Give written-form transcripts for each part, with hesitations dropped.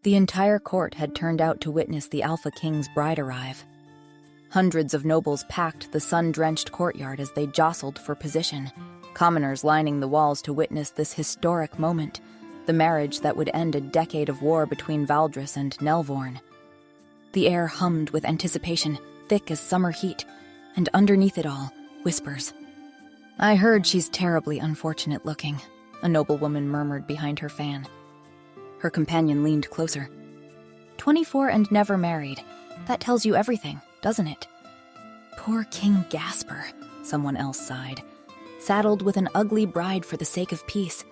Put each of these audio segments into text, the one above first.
The entire court had turned out to witness the Alpha King's bride arrive. Hundreds of nobles packed the sun-drenched courtyard as they jostled for position, commoners lining the walls to witness this historic moment, the marriage that would end a decade of war between Valdris and Nelvorn. The air hummed with anticipation, thick as summer heat, and underneath it all, whispers. "I heard she's terribly unfortunate looking," a noblewoman murmured behind her fan. Her companion leaned closer. 24 and never married. That tells you everything, doesn't it? Poor King Gasper, someone else sighed, saddled with an ugly bride for the sake of peace.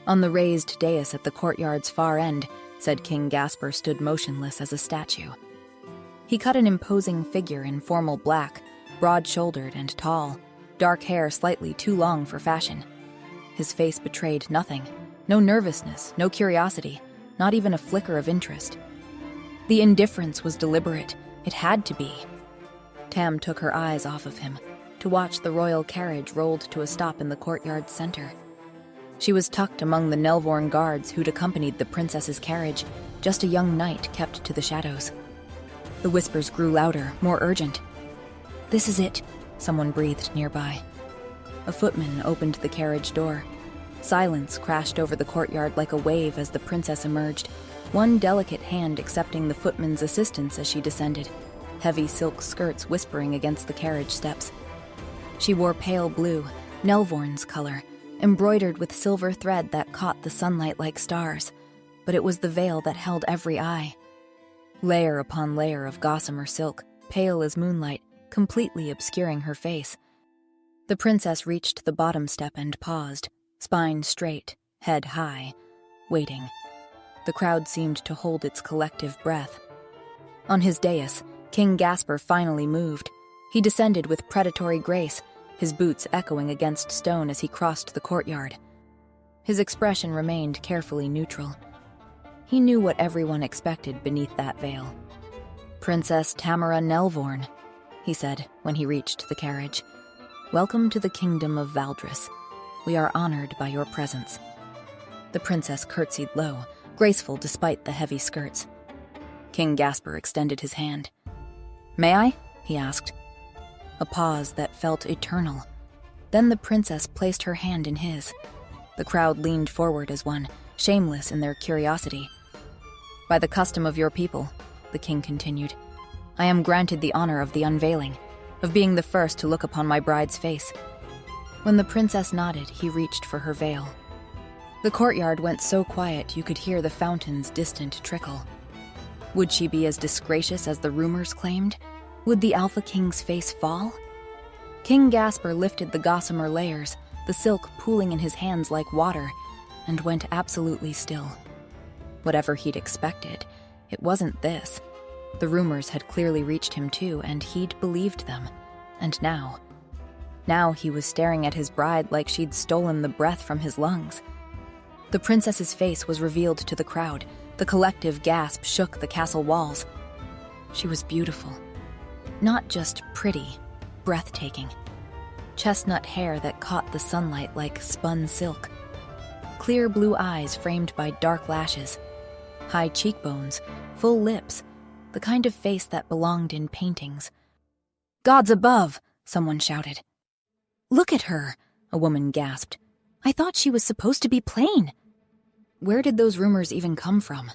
On the raised dais at the courtyard's far end, said King Gasper stood motionless as a statue. He cut an imposing figure in formal black, broad-shouldered and tall, dark hair slightly too long for fashion. His face betrayed nothing, no nervousness, no curiosity, not even a flicker of interest. The indifference was deliberate. It had to be. Tam took her eyes off of him to watch the royal carriage rolled to a stop in the courtyard's center. She was tucked among the Nelvorn guards who'd accompanied the princess's carriage, just a young knight kept to the shadows. The whispers grew louder, more urgent. "This is it," someone breathed nearby. A footman opened the carriage door. Silence crashed over the courtyard like a wave as the princess emerged, one delicate hand accepting the footman's assistance as she descended, heavy silk skirts whispering against the carriage steps. She wore pale blue, Nelvorn's color, embroidered with silver thread that caught the sunlight like stars, but it was the veil that held every eye. Layer upon layer of gossamer silk, pale as moonlight, completely obscuring her face. The princess reached the bottom step and paused, spine straight, head high, waiting. The crowd seemed to hold its collective breath. On his dais, King Gasper finally moved. He descended with predatory grace, his boots echoing against stone as he crossed the courtyard. His expression remained carefully neutral. He knew what everyone expected beneath that veil. "Princess Tamara Nelvorn," he said when he reached the carriage. "Welcome to the kingdom of Valdris. We are honored by your presence." The princess curtsied low, graceful despite the heavy skirts. King Gasper extended his hand. "May I?" he asked. A pause that felt eternal. Then the princess placed her hand in his. The crowd leaned forward as one, shameless in their curiosity. "By the custom of your people," the king continued, "I am granted the honor of the unveiling, of being the first to look upon my bride's face." When the princess nodded, he reached for her veil. The courtyard went so quiet you could hear the fountain's distant trickle. Would she be as disgracious as the rumors claimed? Would the Alpha King's face fall? King Gasper lifted the gossamer layers, the silk pooling in his hands like water, and went absolutely still. Whatever he'd expected, it wasn't this. The rumors had clearly reached him too, and he'd believed them. And now he was staring at his bride like she'd stolen the breath from his lungs. The princess's face was revealed to the crowd. The collective gasp shook the castle walls. She was beautiful. Not just pretty, breathtaking. Chestnut hair that caught the sunlight like spun silk. Clear blue eyes framed by dark lashes. High cheekbones, full lips, the kind of face that belonged in paintings. "Gods above!" someone shouted. "Look at her!" a woman gasped. "I thought she was supposed to be plain." Where did those rumors even come from?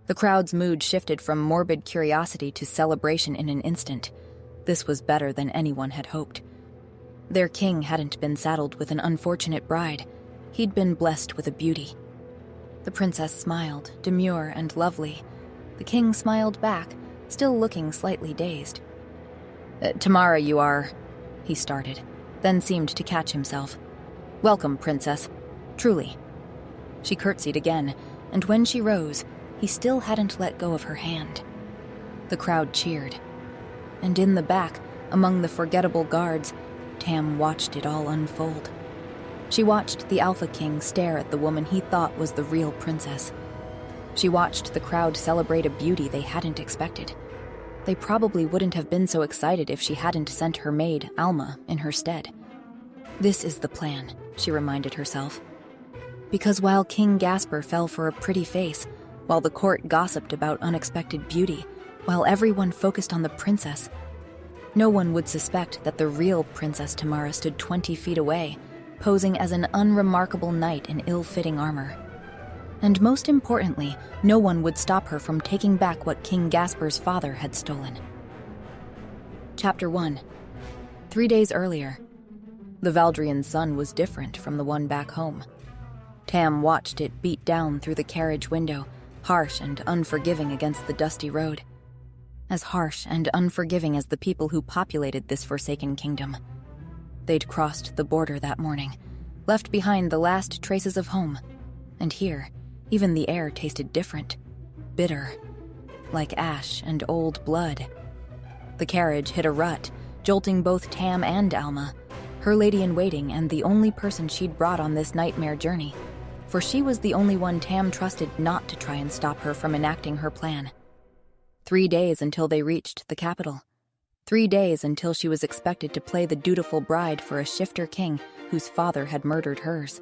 The crowd's mood shifted from morbid curiosity to celebration in an instant. This was better than anyone had hoped. Their king hadn't been saddled with an unfortunate bride. He'd been blessed with a beauty. The princess smiled, demure and lovely. The king smiled back, still looking slightly dazed. "Tamara, you are—" he started, then seemed to catch himself. "Welcome, princess. Truly." She curtsied again, and when she rose, he still hadn't let go of her hand. The crowd cheered. And in the back, among the forgettable guards, Tam watched it all unfold. She watched the Alpha King stare at the woman he thought was the real princess. She watched the crowd celebrate a beauty they hadn't expected. They probably wouldn't have been so excited if she hadn't sent her maid, Alma, in her stead. This is the plan, she reminded herself. Because while King Gasper fell for a pretty face, while the court gossiped about unexpected beauty, while everyone focused on the princess. No one would suspect that the real Princess Tamara stood 20 feet away, posing as an unremarkable knight in ill-fitting armor. And most importantly, no one would stop her from taking back what King Gasper's father had stolen. Chapter 1. 3 days earlier. The Valdrian sun was different from the one back home. Tam watched it beat down through the carriage window, harsh and unforgiving against the dusty road. As harsh and unforgiving as the people who populated this forsaken kingdom. They'd crossed the border that morning, left behind the last traces of home. And here, even the air tasted different, bitter, like ash and old blood. The carriage hit a rut, jolting both Tam and Alma, her lady-in-waiting and the only person she'd brought on this nightmare journey, for she was the only one Tam trusted not to try and stop her from enacting her plan. 3 days until they reached the capital. 3 days until she was expected to play the dutiful bride for a shifter king whose father had murdered hers.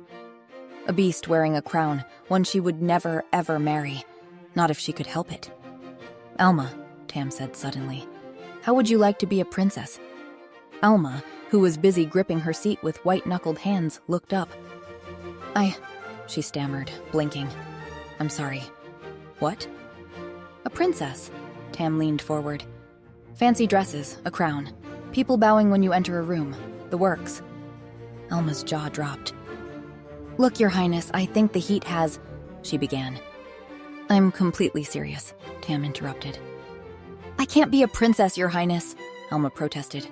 A beast wearing a crown, one she would never, ever marry, not if she could help it. "Alma," Tam said suddenly, "how would you like to be a princess?" Alma, who was busy gripping her seat with white-knuckled hands, looked up. She stammered, blinking. "I'm sorry. What?" "A princess." Tam leaned forward. "Fancy dresses, a crown, people bowing when you enter a room, the works." Alma's jaw dropped. "Look, Your Highness, I think the heat has—" she began. "I'm completely serious," Tam interrupted. "I can't be a princess, Your Highness," Alma protested.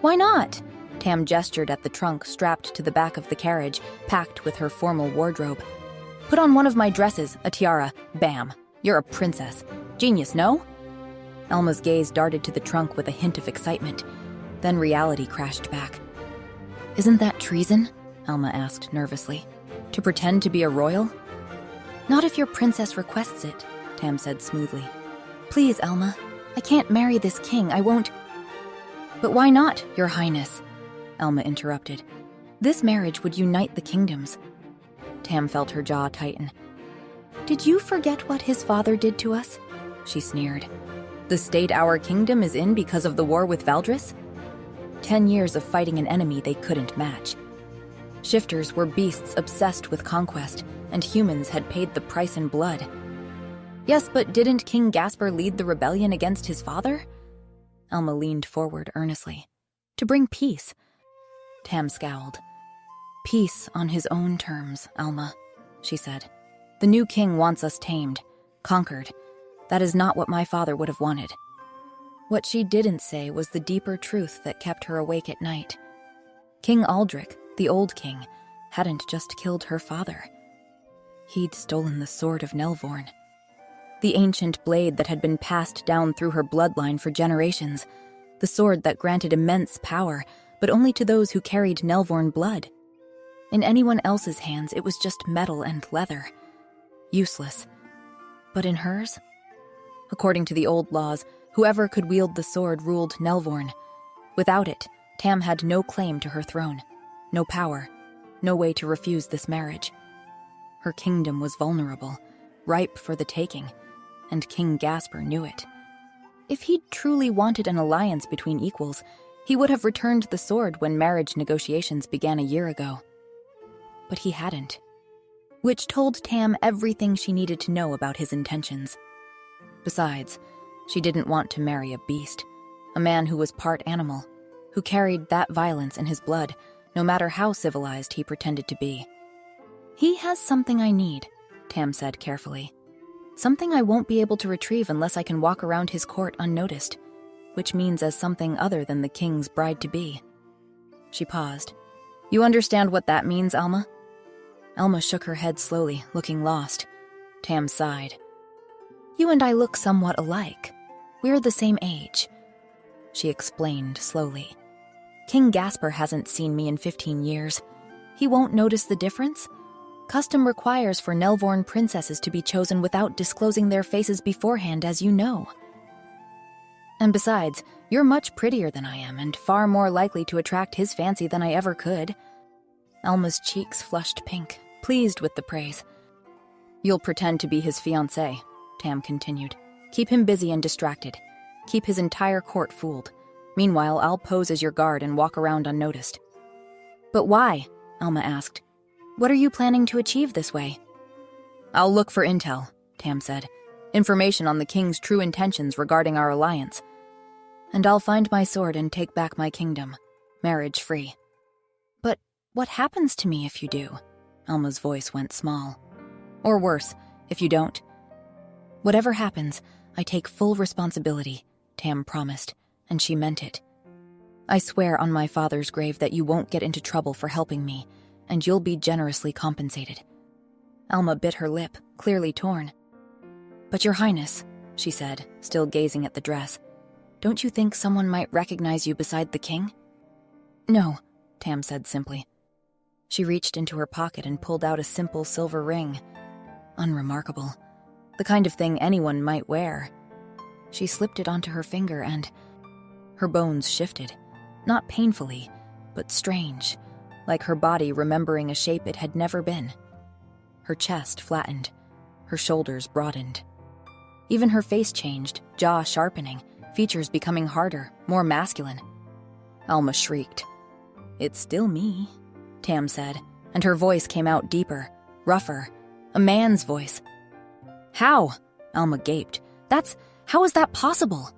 "Why not?" Tam gestured at the trunk strapped to the back of the carriage, packed with her formal wardrobe. "Put on one of my dresses, a tiara, bam. You're a princess. Genius, no?" Alma's gaze darted to the trunk with a hint of excitement. Then reality crashed back. "Isn't that treason?" Alma asked nervously. "To pretend to be a royal?" "Not if your princess requests it," Tam said smoothly. "Please, Alma, I can't marry this king, I won't—" "But why not, Your Highness?" Alma interrupted. "This marriage would unite the kingdoms." Tam felt her jaw tighten. "Did you forget what his father did to us?" she sneered. "The state our kingdom is in because of the war with Valdris? 10 years of fighting an enemy they couldn't match. Shifters were beasts obsessed with conquest, and humans had paid the price in blood. Yes, but didn't King Gasper lead the rebellion against his father?" Alma leaned forward earnestly. "To bring peace." Tam scowled. "Peace on his own terms, Alma," she said. "The new king wants us tamed, conquered. That is not what my father would have wanted." What she didn't say was the deeper truth that kept her awake at night. King Aldrich, the old king, hadn't just killed her father. He'd stolen the sword of Nelvorn. The ancient blade that had been passed down through her bloodline for generations. The sword that granted immense power, but only to those who carried Nelvorn blood. In anyone else's hands, it was just metal and leather. Useless. But in hers? According to the old laws, whoever could wield the sword ruled Nelvorn. Without it, Tam had no claim to her throne, no power, no way to refuse this marriage. Her kingdom was vulnerable, ripe for the taking, and King Gasper knew it. If he'd truly wanted an alliance between equals, he would have returned the sword when marriage negotiations began a year ago. But he hadn't. Which told Tam everything she needed to know about his intentions. Besides, she didn't want to marry a beast, a man who was part animal, who carried that violence in his blood, no matter how civilized he pretended to be. "He has something I need," Tam said carefully. "Something I won't be able to retrieve unless I can walk around his court unnoticed, which means as something other than the king's bride-to-be." She paused. "You understand what that means, Alma?" Alma shook her head slowly, looking lost. Tam sighed. "You and I look somewhat alike. We're the same age," she explained slowly. "King Gasper hasn't seen me in 15 years. He won't notice the difference. Custom requires for Nelvorn princesses to be chosen without disclosing their faces beforehand, as you know. And besides, you're much prettier than I am and far more likely to attract his fancy than I ever could." Alma's cheeks flushed pink, pleased with the praise. You'll pretend to be his fiancée, Tam continued. Keep him busy and distracted. Keep his entire court fooled. Meanwhile, I'll pose as your guard and walk around unnoticed. But why? Alma asked. What are you planning to achieve this way? I'll look for intel, Tam said. Information on the king's true intentions regarding our alliance. And I'll find my sword and take back my kingdom, marriage-free. But what happens to me if you do? Alma's voice went small. Or worse, if you don't. Whatever happens, I take full responsibility, Tam promised, and she meant it. I swear on my father's grave that you won't get into trouble for helping me, and you'll be generously compensated. Alma bit her lip, clearly torn. But Your Highness, she said, still gazing at the dress, don't you think someone might recognize you beside the king? No, Tam said simply. She reached into her pocket and pulled out a simple silver ring. Unremarkable. The kind of thing anyone might wear. She slipped it onto her finger and her bones shifted. Not painfully, but strange, like her body remembering a shape it had never been. Her chest flattened, her shoulders broadened. Even her face changed, jaw sharpening, features becoming harder, more masculine. Alma shrieked. It's still me, Tam said, and her voice came out deeper, rougher, a man's voice. How? Alma gaped. How is that possible?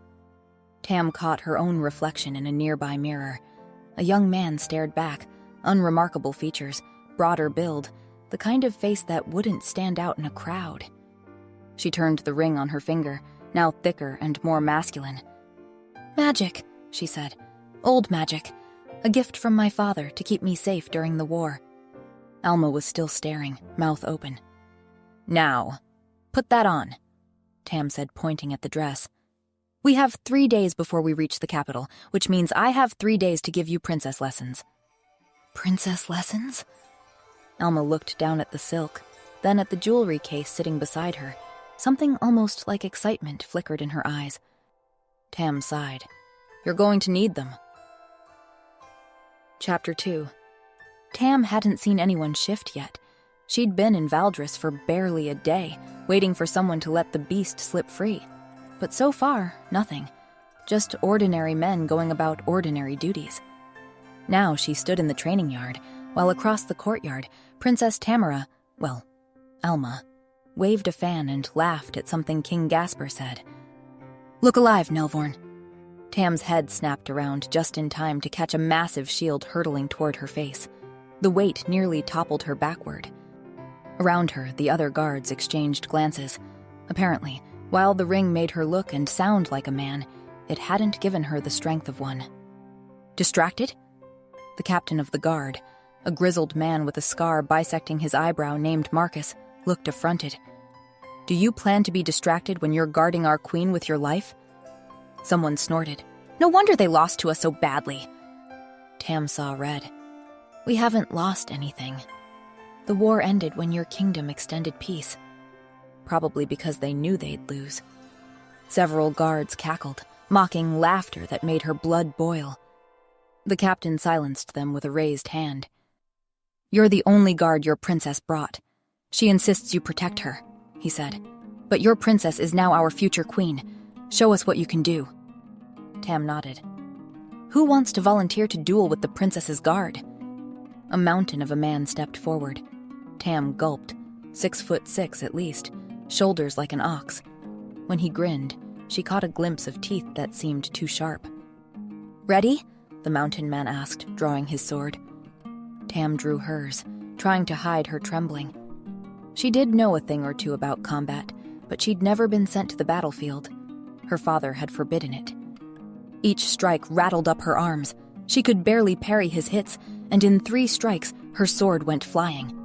Tam caught her own reflection in a nearby mirror. A young man stared back, unremarkable features, broader build, the kind of face that wouldn't stand out in a crowd. She turned the ring on her finger, now thicker and more masculine. Magic, she said. Old magic. A gift from my father to keep me safe during the war. Alma was still staring, mouth open. Now, put that on, Tam said, pointing at the dress. We have 3 days before we reach the capital, which means I have 3 days to give you princess lessons. Princess lessons? Alma looked down at the silk, then at the jewelry case sitting beside her. Something almost like excitement flickered in her eyes. Tam sighed. You're going to need them. Chapter 2. Tam hadn't seen anyone shift yet. She'd been in Valdris for barely a day, waiting for someone to let the beast slip free. But so far, nothing. Just ordinary men going about ordinary duties. Now she stood in the training yard, while across the courtyard, Princess Tamara, Alma, waved a fan and laughed at something King Gasper said. Look alive, Nelvorn. Tam's head snapped around just in time to catch a massive shield hurtling toward her face. The weight nearly toppled her backward. Around her, the other guards exchanged glances. Apparently, while the ring made her look and sound like a man, it hadn't given her the strength of one. Distracted? The captain of the guard, a grizzled man with a scar bisecting his eyebrow named Marcus, looked affronted. Do you plan to be distracted when you're guarding our queen with your life? Someone snorted. No wonder they lost to us so badly. Tam saw red. We haven't lost anything. The war ended when your kingdom extended peace. Probably because they knew they'd lose. Several guards cackled, mocking laughter that made her blood boil. The captain silenced them with a raised hand. You're the only guard your princess brought. She insists you protect her, he said. But your princess is now our future queen. Show us what you can do. Tam nodded. Who wants to volunteer to duel with the princess's guard? A mountain of a man stepped forward. Tam gulped. 6'6" at least, shoulders like an ox. When he grinned, she caught a glimpse of teeth that seemed too sharp. Ready? The mountain man asked, drawing his sword. Tam drew hers, trying to hide her trembling. She did know a thing or two about combat, but she'd never been sent to the battlefield. Her father had forbidden it. Each strike rattled up her arms. She could barely parry his hits, and in 3 strikes, her sword went flying.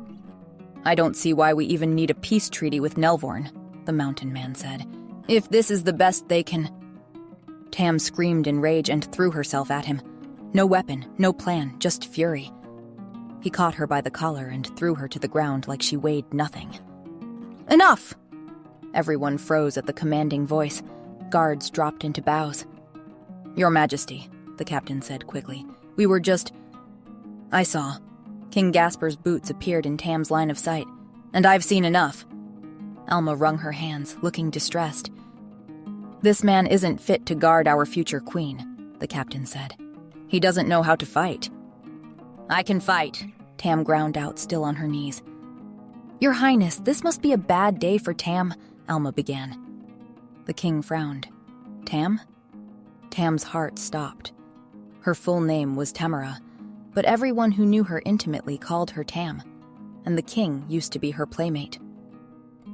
I don't see why we even need a peace treaty with Nelvorn, the mountain man said. If this is the best they can... Tam screamed in rage and threw herself at him. No weapon, no plan, just fury. He caught her by the collar and threw her to the ground like she weighed nothing. Enough! Everyone froze at the commanding voice. Guards dropped into bows. Your Majesty, the captain said quickly. We were just... I saw. King Gasper's boots appeared in Tam's line of sight. And I've seen enough. Alma wrung her hands, looking distressed. "This man isn't fit to guard our future queen," the captain said. "He doesn't know how to fight." "I can fight," Tam ground out, still on her knees. "Your Highness, this must be a bad day for Tam," Alma began. The king frowned. "Tam?" Tam's heart stopped. Her full name was Tamara, but everyone who knew her intimately called her Tam, and the king used to be her playmate.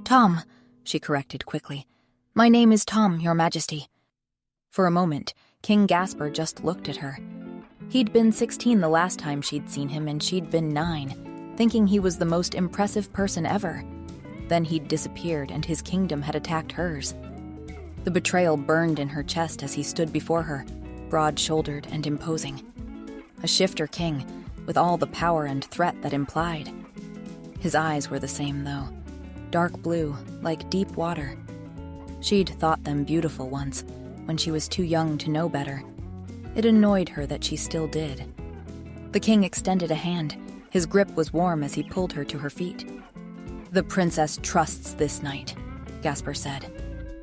"Tom," she corrected quickly. "My name is Tom, Your Majesty." For a moment, King Gasper just looked at her. He'd been 16 the last time she'd seen him, and she'd been 9, thinking he was the most impressive person ever. Then he'd disappeared, and his kingdom had attacked hers. The betrayal burned in her chest as he stood before her, broad-shouldered and imposing. A shifter king, with all the power and threat that implied. His eyes were the same, though. Dark blue, like deep water. She'd thought them beautiful once, when she was too young to know better. It annoyed her that she still did. The king extended a hand. His grip was warm as he pulled her to her feet. "The princess trusts this knight," Gasper said.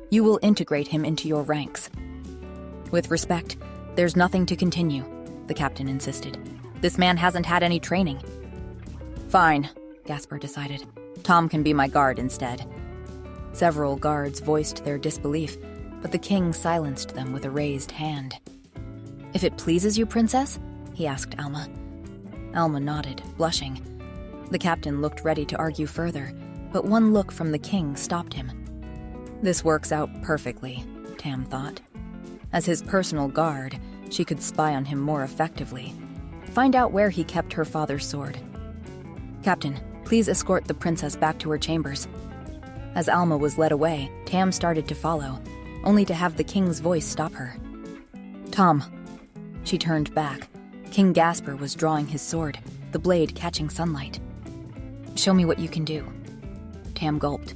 "You will integrate him into your ranks." "With respect, there's nothing to continue," the captain insisted. "This man hasn't had any training." "Fine," Gasper decided. "Tom can be my guard instead." Several guards voiced their disbelief, but the king silenced them with a raised hand. "If it pleases you, princess?" he asked Alma. Alma nodded, blushing. The captain looked ready to argue further, but one look from the king stopped him. This works out perfectly, Tam thought. As his personal guard, she could spy on him more effectively. Find out where he kept her father's sword. "Captain, please escort the princess back to her chambers." As Alma was led away, Tam started to follow, only to have the king's voice stop her. "Tom." She turned back. King Gasper was drawing his sword, the blade catching sunlight. "Show me what you can do." Tam gulped.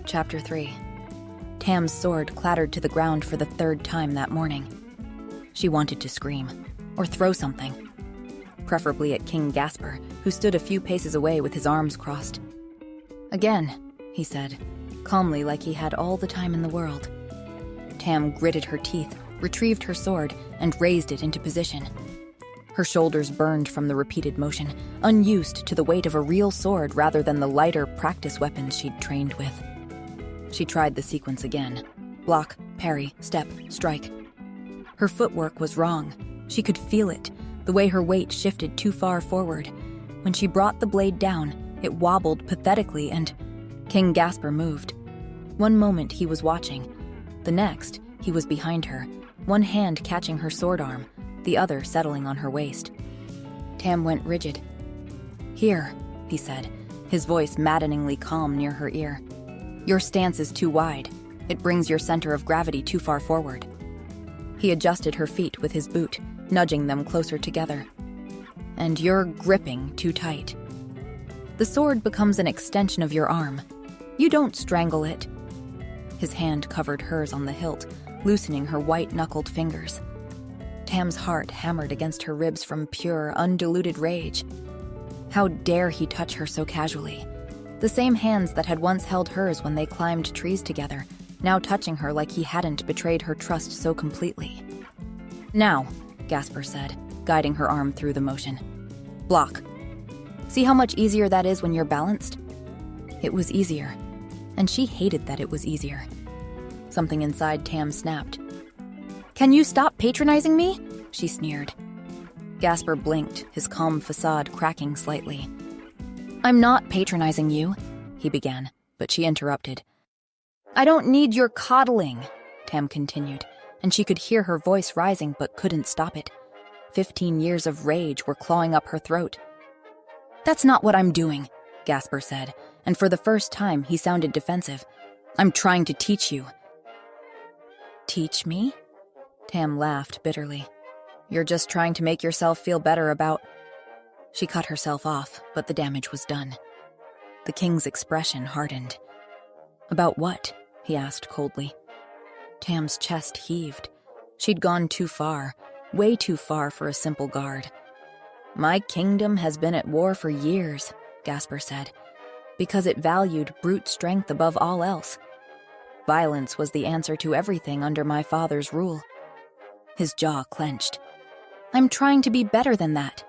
Chapter 3. Tam's sword clattered to the ground for the 3rd time that morning. She wanted to scream, or throw something. Preferably at King Gasper, who stood a few paces away with his arms crossed. "Again," he said, calmly like he had all the time in the world. Tam gritted her teeth, retrieved her sword, and raised it into position. Her shoulders burned from the repeated motion, unused to the weight of a real sword rather than the lighter practice weapons she'd trained with. She tried the sequence again. Block, parry, step, strike. Her footwork was wrong. She could feel it, the way her weight shifted too far forward. When she brought the blade down, it wobbled pathetically and King Gasper moved. One moment he was watching. The next, he was behind her, one hand catching her sword arm, the other settling on her waist. Tam went rigid. "Here," he said, his voice maddeningly calm near her ear. "Your stance is too wide. It brings your center of gravity too far forward." He adjusted her feet with his boot, nudging them closer together. "And you're gripping too tight. The sword becomes an extension of your arm. You don't strangle it." His hand covered hers on the hilt, loosening her white-knuckled fingers. Tam's heart hammered against her ribs from pure, undiluted rage. How dare he touch her so casually? The same hands that had once held hers when they climbed trees together, now touching her like he hadn't betrayed her trust so completely. "Now," Gasper said, guiding her arm through the motion. "Block. See how much easier that is when you're balanced?" It was easier, and she hated that it was easier. Something inside Tam snapped. "Can you stop patronizing me?" she sneered. Gasper blinked, his calm facade cracking slightly. "I'm not patronizing you," he began, but she interrupted. "I don't need your coddling," Tam continued, and she could hear her voice rising but couldn't stop it. 15 years of rage were clawing up her throat. "That's not what I'm doing," Gasper said, and for the first time he sounded defensive. "I'm trying to teach you." "Teach me?" Tam laughed bitterly. "You're just trying to make yourself feel better about—" She cut herself off, but the damage was done. The king's expression hardened. "About what?" he asked coldly. Tam's chest heaved. She'd gone too far, way too far for a simple guard. "My kingdom has been at war for years," Gasper said. because it valued brute strength above all else. Violence was the answer to everything under my father's rule. His jaw clenched. I'm trying to be better than that,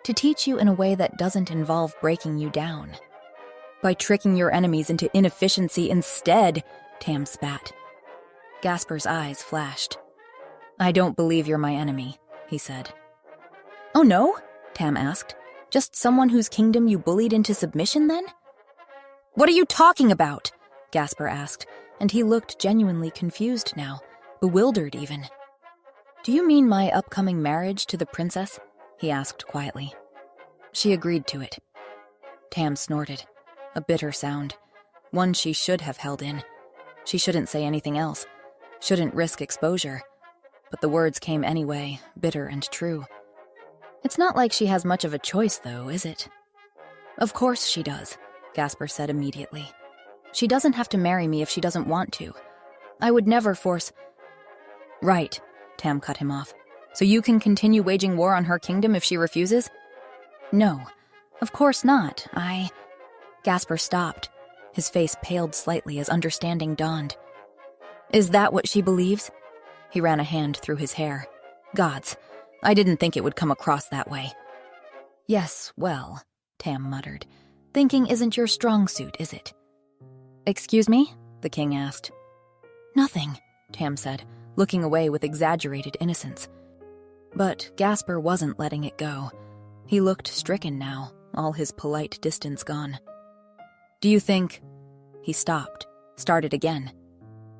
to teach you in a way that doesn't involve breaking you down. By tricking your enemies into inefficiency instead, Tam spat. Gasper's eyes flashed. I don't believe you're my enemy, he said. Oh no? Tam asked. Just someone whose kingdom you bullied into submission, then? What are you talking about? Gasper asked, and he looked genuinely confused now, bewildered even. Do you mean my upcoming marriage to the princess? He asked quietly. She agreed to it. Tam snorted, a bitter sound, one she should have held in. She shouldn't say anything else, shouldn't risk exposure. But the words came anyway, bitter and true. It's not like she has much of a choice, though, is it? Of course she does, Gasper said immediately. She doesn't have to marry me if she doesn't want to. I would never force... Right, Tam cut him off. So you can continue waging war on her kingdom if she refuses? No, of course not. Gasper stopped. His face paled slightly as understanding dawned. Is that what she believes? He ran a hand through his hair. Gods, I didn't think it would come across that way. Yes, well, Tam muttered. Thinking isn't your strong suit, is it? Excuse me? The king asked. Nothing, Tam said, looking away with exaggerated innocence. But Gasper wasn't letting it go. He looked stricken now, all his polite distance gone. Do you think... He stopped, started again.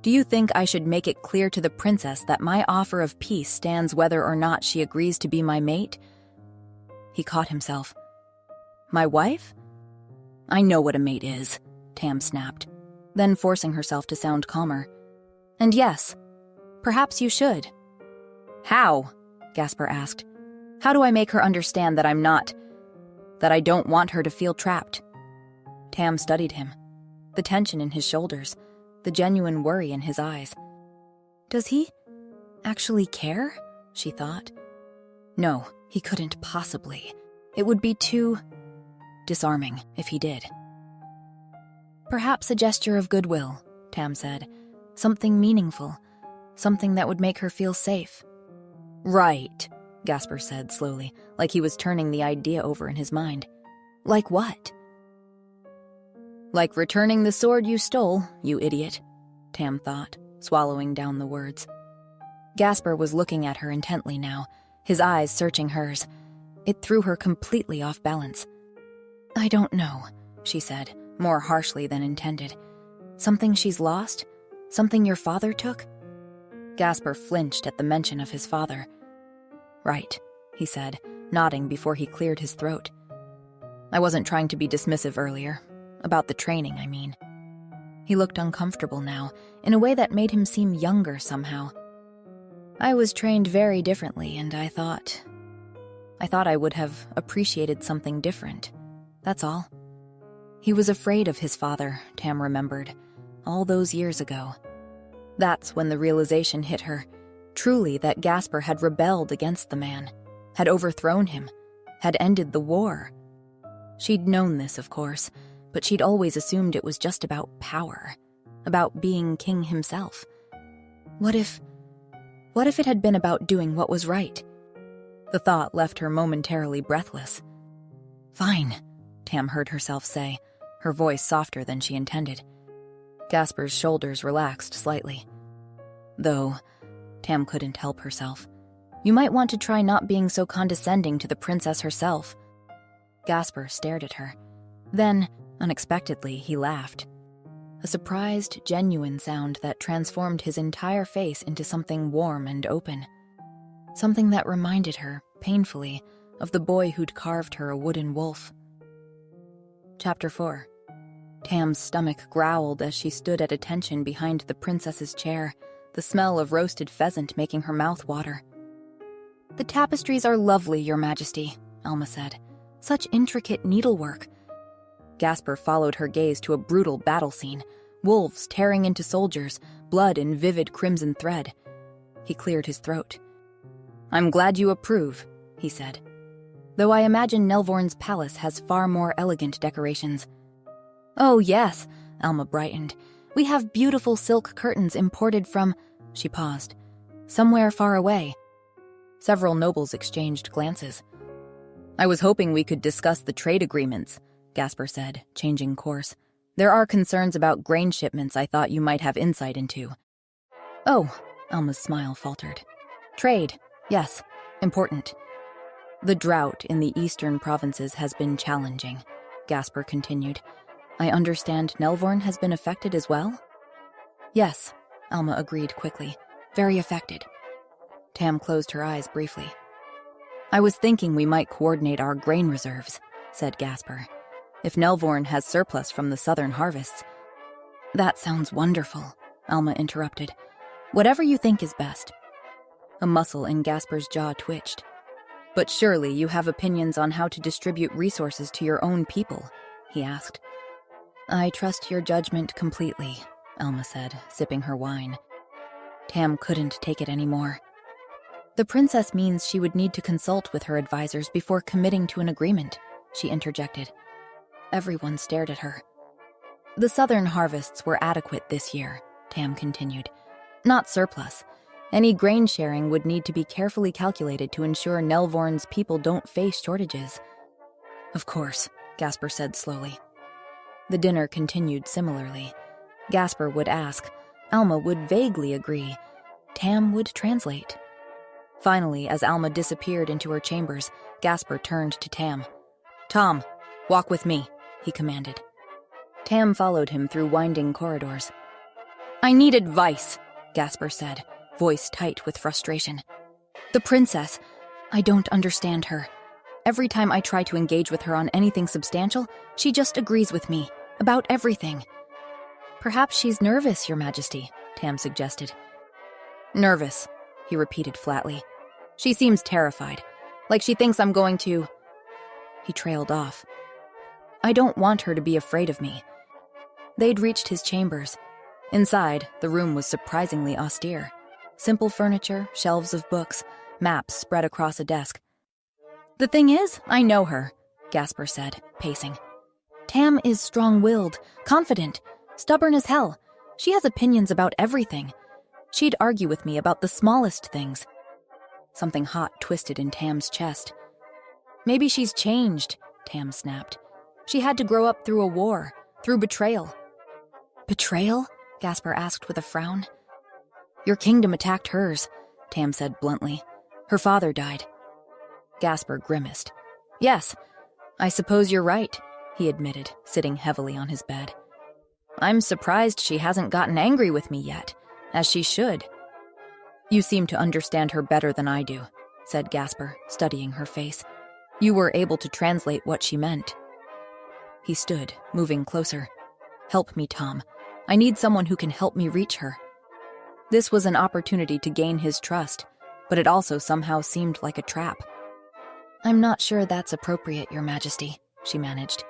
Do you think I should make it clear to the princess that my offer of peace stands whether or not she agrees to be my mate? He caught himself. My wife? I know what a mate is, Tam snapped, then forcing herself to sound calmer. And yes, perhaps you should. How? Gasper asked. How do I make her understand that I'm not... that I don't want her to feel trapped? Tam studied him, the tension in his shoulders, the genuine worry in his eyes. Does he actually care? She thought. No, he couldn't possibly. It would be too disarming if he did. Perhaps a gesture of goodwill, Tam said. Something meaningful, something that would make her feel safe. Right, Gasper said slowly, like he was turning the idea over in his mind. Like what? Like returning the sword you stole, you idiot, Tam thought, swallowing down the words. Gasper was looking at her intently now, his eyes searching hers. It threw her completely off balance. I don't know, she said, more harshly than intended. Something she's lost? Something your father took? Gasper flinched at the mention of his father. Right, he said, nodding before he cleared his throat. I wasn't trying to be dismissive earlier. About the training, I mean. He looked uncomfortable now, in a way that made him seem younger somehow. I was trained very differently, and I thought I would have appreciated something different. That's all. He was afraid of his father, Tam remembered, all those years ago. That's when the realization hit her, truly that Gasper had rebelled against the man, had overthrown him, had ended the war. She'd known this, of course, but she'd always assumed it was just about power, about being king himself. What if it had been about doing what was right? The thought left her momentarily breathless. Fine, Tam heard herself say, her voice softer than she intended. Gasper's shoulders relaxed slightly. Though, Tam couldn't help herself. You might want to try not being so condescending to the princess herself. Gasper stared at her. Then, unexpectedly, he laughed. A surprised, genuine sound that transformed his entire face into something warm and open. Something that reminded her, painfully, of the boy who'd carved her a wooden wolf. Chapter 4. Tam's stomach growled as she stood at attention behind the princess's chair, the smell of roasted pheasant making her mouth water. The tapestries are lovely, Your Majesty, Alma said. Such intricate needlework. Gasper followed her gaze to a brutal battle scene, wolves tearing into soldiers, blood in vivid crimson thread. He cleared his throat. I'm glad you approve, he said. Though I imagine Nelvorn's palace has far more elegant decorations. Oh, yes, Alma brightened. We have beautiful silk curtains imported from— She paused. Somewhere far away. Several nobles exchanged glances. I was hoping we could discuss the trade agreements, Gasper said, changing course. There are concerns about grain shipments I thought you might have insight into. Oh, Alma's smile faltered. Trade, yes, important. The drought in the eastern provinces has been challenging, Gasper continued. I understand Nelvorn has been affected as well? Yes, Alma agreed quickly. Very affected. Tam closed her eyes briefly. I was thinking we might coordinate our grain reserves, said Gasper. If Nelvorn has surplus from the southern harvests. That sounds wonderful, Alma interrupted. Whatever you think is best. A muscle in Gasper's jaw twitched. But surely you have opinions on how to distribute resources to your own people, he asked. I trust your judgment completely, Alma said, sipping her wine. Tam couldn't take it anymore. The princess means she would need to consult with her advisors before committing to an agreement, she interjected. Everyone stared at her. The southern harvests were adequate this year, Tam continued. Not surplus. Any grain sharing would need to be carefully calculated to ensure Nelvorn's people don't face shortages. Of course, Gasper said slowly. The dinner continued similarly. Gasper would ask. Alma would vaguely agree. Tam would translate. Finally, as Alma disappeared into her chambers, Gasper turned to Tam. Tom, walk with me, he commanded. Tam followed him through winding corridors. I need advice, Gasper said, voice tight with frustration. The princess, I don't understand her. Every time I try to engage with her on anything substantial, she just agrees with me, about everything. Perhaps she's nervous, Your Majesty, Tam suggested. Nervous, he repeated flatly. She seems terrified, like she thinks I'm going to— He trailed off. I don't want her to be afraid of me. They'd reached his chambers. Inside, the room was surprisingly austere. Simple furniture, shelves of books, maps spread across a desk. The thing is, I know her, Gasper said, pacing. Tam is strong-willed, confident, stubborn as hell. She has opinions about everything. She'd argue with me about the smallest things. Something hot twisted in Tam's chest. Maybe she's changed, Tam snapped. She had to grow up through a war, through betrayal. Betrayal? Gasper asked with a frown. Your kingdom attacked hers, Tam said bluntly. Her father died. Gasper grimaced. Yes, I suppose you're right, he admitted, sitting heavily on his bed. I'm surprised she hasn't gotten angry with me yet, as she should. You seem to understand her better than I do, said Gasper, studying her face. You were able to translate what she meant. He stood, moving closer. Help me, Tom. I need someone who can help me reach her. This was an opportunity to gain his trust, but it also somehow seemed like a trap. I'm not sure that's appropriate, Your Majesty, she managed.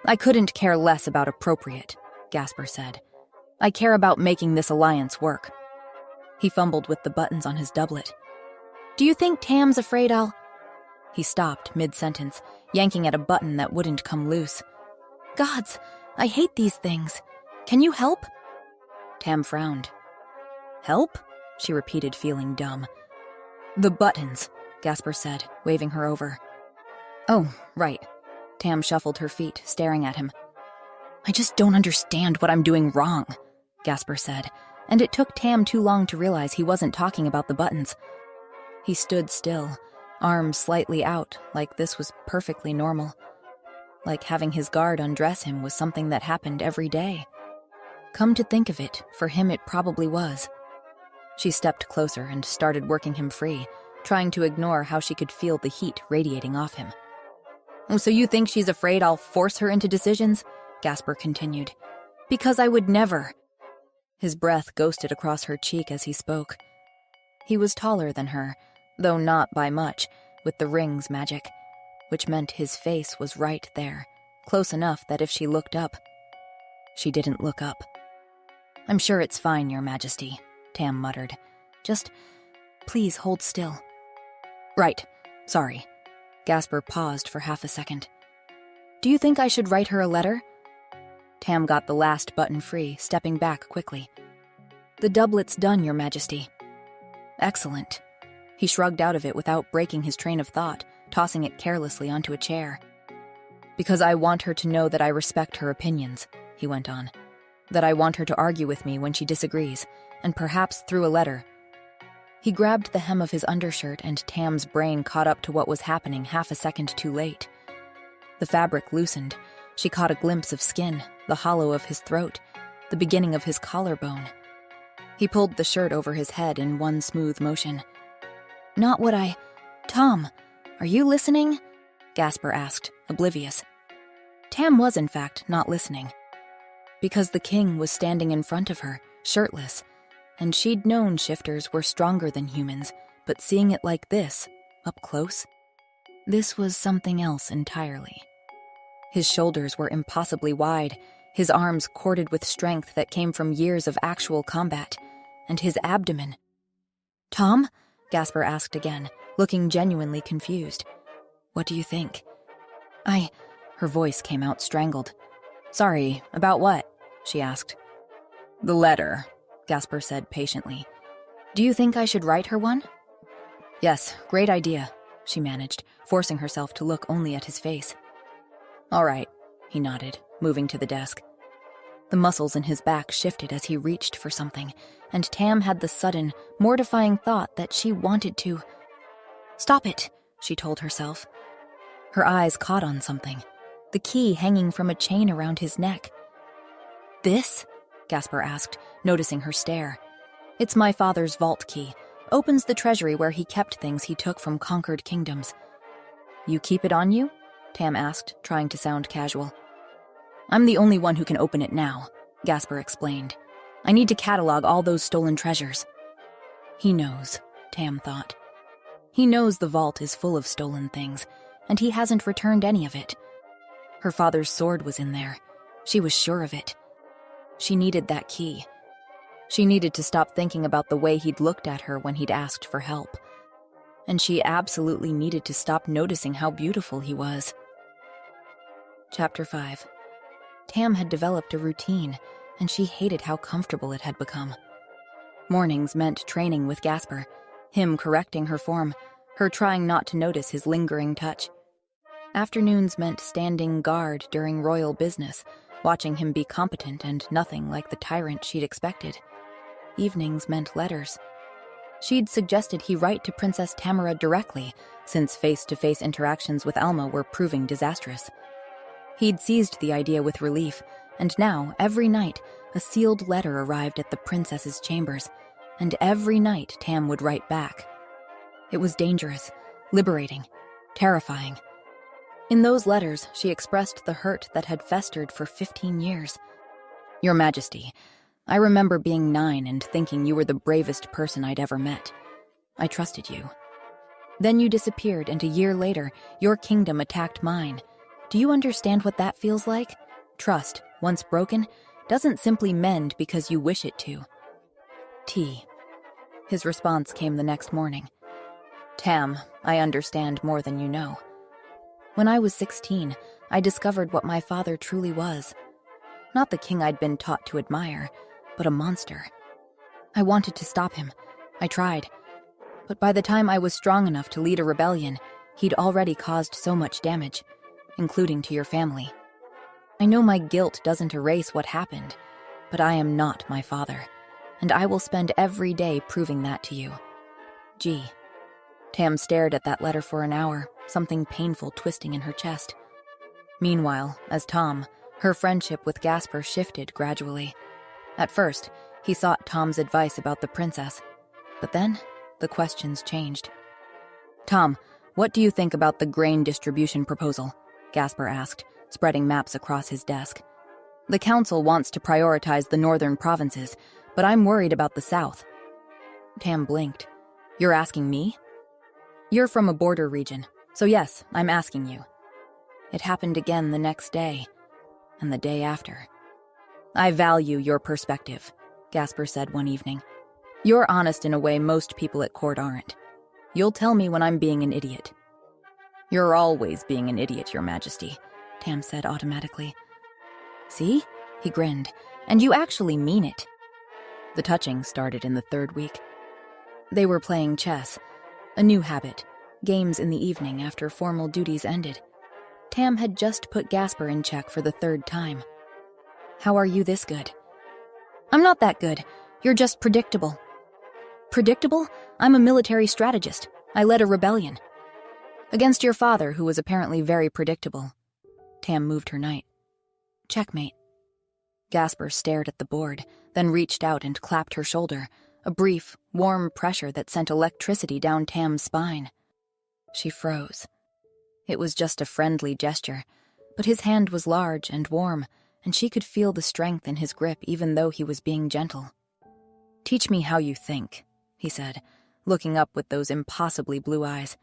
I couldn't care less about appropriate, Gasper said. I care about making this alliance work. He fumbled with the buttons on his doublet. Do you think Tam's afraid I'll— He stopped mid-sentence, yanking at a button that wouldn't come loose. Gods, I hate these things. Can you help? Tam frowned. Help? She repeated, feeling dumb. The buttons, Gasper said, waving her over. Oh, right. Tam shuffled her feet, staring at him. I just don't understand what I'm doing wrong, Gasper said, and it took Tam too long to realize he wasn't talking about the buttons. He stood still, arms slightly out, like this was perfectly normal. Like having his guard undress him was something that happened every day. Come to think of it, for him it probably was. She stepped closer and started working him free, trying to ignore how she could feel the heat radiating off him. So you think she's afraid I'll force her into decisions? Gasper continued. Because I would never. His breath ghosted across her cheek as he spoke. He was taller than her, though not by much, with the ring's magic, which meant his face was right there, close enough that if she looked up— She didn't look up. I'm sure it's fine, Your Majesty, Tam muttered. Just, please hold still. Right, sorry. Gasper paused for half a second. Do you think I should write her a letter? Tam got the last button free, stepping back quickly. "The doublet's done, Your Majesty." "Excellent." He shrugged out of it without breaking his train of thought, tossing it carelessly onto a chair. "Because I want her to know that I respect her opinions," he went on. "That I want her to argue with me when she disagrees, and perhaps through a letter." He grabbed the hem of his undershirt, and Tam's brain caught up to what was happening half a second too late. The fabric loosened. She caught a glimpse of skin, the hollow of his throat, the beginning of his collarbone. He pulled the shirt over his head in one smooth motion. "Not what I— Tom, are you listening?" Gasper asked, oblivious. Tam was, in fact, not listening. Because the king was standing in front of her, shirtless, and she'd known shifters were stronger than humans, but seeing it like this, up close, this was something else entirely. His shoulders were impossibly wide, his arms corded with strength that came from years of actual combat, and his abdomen. "Tom?" Gasper asked again, looking genuinely confused. "What do you think?" Her voice came out strangled. "Sorry, about what?" she asked. "The letter," Gasper said patiently. "Do you think I should write her one?" "Yes, great idea," she managed, forcing herself to look only at his face. "All right," he nodded, moving to the desk. The muscles in his back shifted as he reached for something, and Tam had the sudden, mortifying thought that she wanted to— "Stop it," she told herself. Her eyes caught on something, the key hanging from a chain around his neck. "This?" Gasper asked, noticing her stare. "It's my father's vault key. Opens the treasury where he kept things he took from conquered kingdoms." "You keep it on you?" Tam asked, trying to sound casual. "I'm the only one who can open it now," Gasper explained. "I need to catalog all those stolen treasures." He knows, Tam thought. He knows the vault is full of stolen things, and he hasn't returned any of it. Her father's sword was in there. She was sure of it. She needed that key. She needed to stop thinking about the way he'd looked at her when he'd asked for help. And she absolutely needed to stop noticing how beautiful he was. Chapter 5. Tam had developed a routine, and she hated how comfortable it had become. Mornings meant training with Gasper, him correcting her form, her trying not to notice his lingering touch. Afternoons meant standing guard during royal business, watching him be competent and nothing like the tyrant she'd expected. Evenings meant letters. She'd suggested he write to Princess Tamara directly, since face-to-face interactions with Alma were proving disastrous. He'd seized the idea with relief, and now, every night, a sealed letter arrived at the princess's chambers, and every night Tam would write back. It was dangerous, liberating, terrifying. In those letters, she expressed the hurt that had festered for 15 years. "Your Majesty, I remember being 9 and thinking you were the bravest person I'd ever met. I trusted you. Then you disappeared, and a year later, your kingdom attacked mine. Do you understand what that feels like? Trust, once broken, doesn't simply mend because you wish it to." T. His response came the next morning. "Tam, I understand more than you know. When I was 16, I discovered what my father truly was. Not the king I'd been taught to admire, but a monster. I wanted to stop him. I tried. But by the time I was strong enough to lead a rebellion, he'd already caused so much damage, including to your family. I know my guilt doesn't erase what happened, but I am not my father, and I will spend every day proving that to you. G." Tam stared at that letter for an hour, something painful twisting in her chest. Meanwhile, as Tom, her friendship with Gasper shifted gradually. At first, he sought Tom's advice about the princess, but then the questions changed. "Tom, what do you think about the grain distribution proposal?" Gasper asked, spreading maps across his desk. "The council wants to prioritize the northern provinces, but I'm worried about the south." Tam blinked. "You're asking me?" "You're from a border region, so yes, I'm asking you." It happened again the next day, and the day after. "I value your perspective," Gasper said one evening. "You're honest in a way most people at court aren't. You'll tell me when I'm being an idiot." "You're always being an idiot, Your Majesty," Tam said automatically. "See?" He grinned. And you actually mean it. The touching started in the third week. They were playing chess, a new habit, games in the evening after formal duties ended. Tam had just put Gasper in check for the third time. How are you this good? I'm not that good. You're just predictable. Predictable? I'm a military strategist. I led a rebellion. Against your father, who was apparently very predictable. Tam moved her knight. Checkmate. Gasper stared at the board, then reached out and clapped her shoulder, a brief, warm pressure that sent electricity down Tam's spine. She froze. It was just a friendly gesture, but his hand was large and warm, and she could feel the strength in his grip even though he was being gentle. Teach me how you think, he said, looking up with those impossibly blue eyes.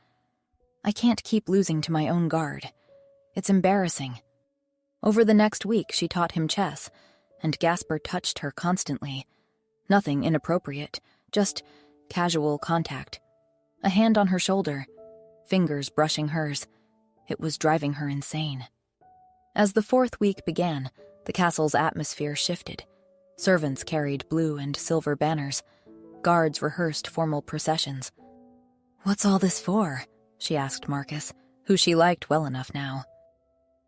I can't keep losing to my own guard. It's embarrassing. Over the next week, she taught him chess, and Gasper touched her constantly. Nothing inappropriate, just casual contact. A hand on her shoulder, fingers brushing hers. It was driving her insane. As the fourth week began, the castle's atmosphere shifted. Servants carried blue and silver banners. Guards rehearsed formal processions. What's all this for? She asked Marcus, who she liked well enough now.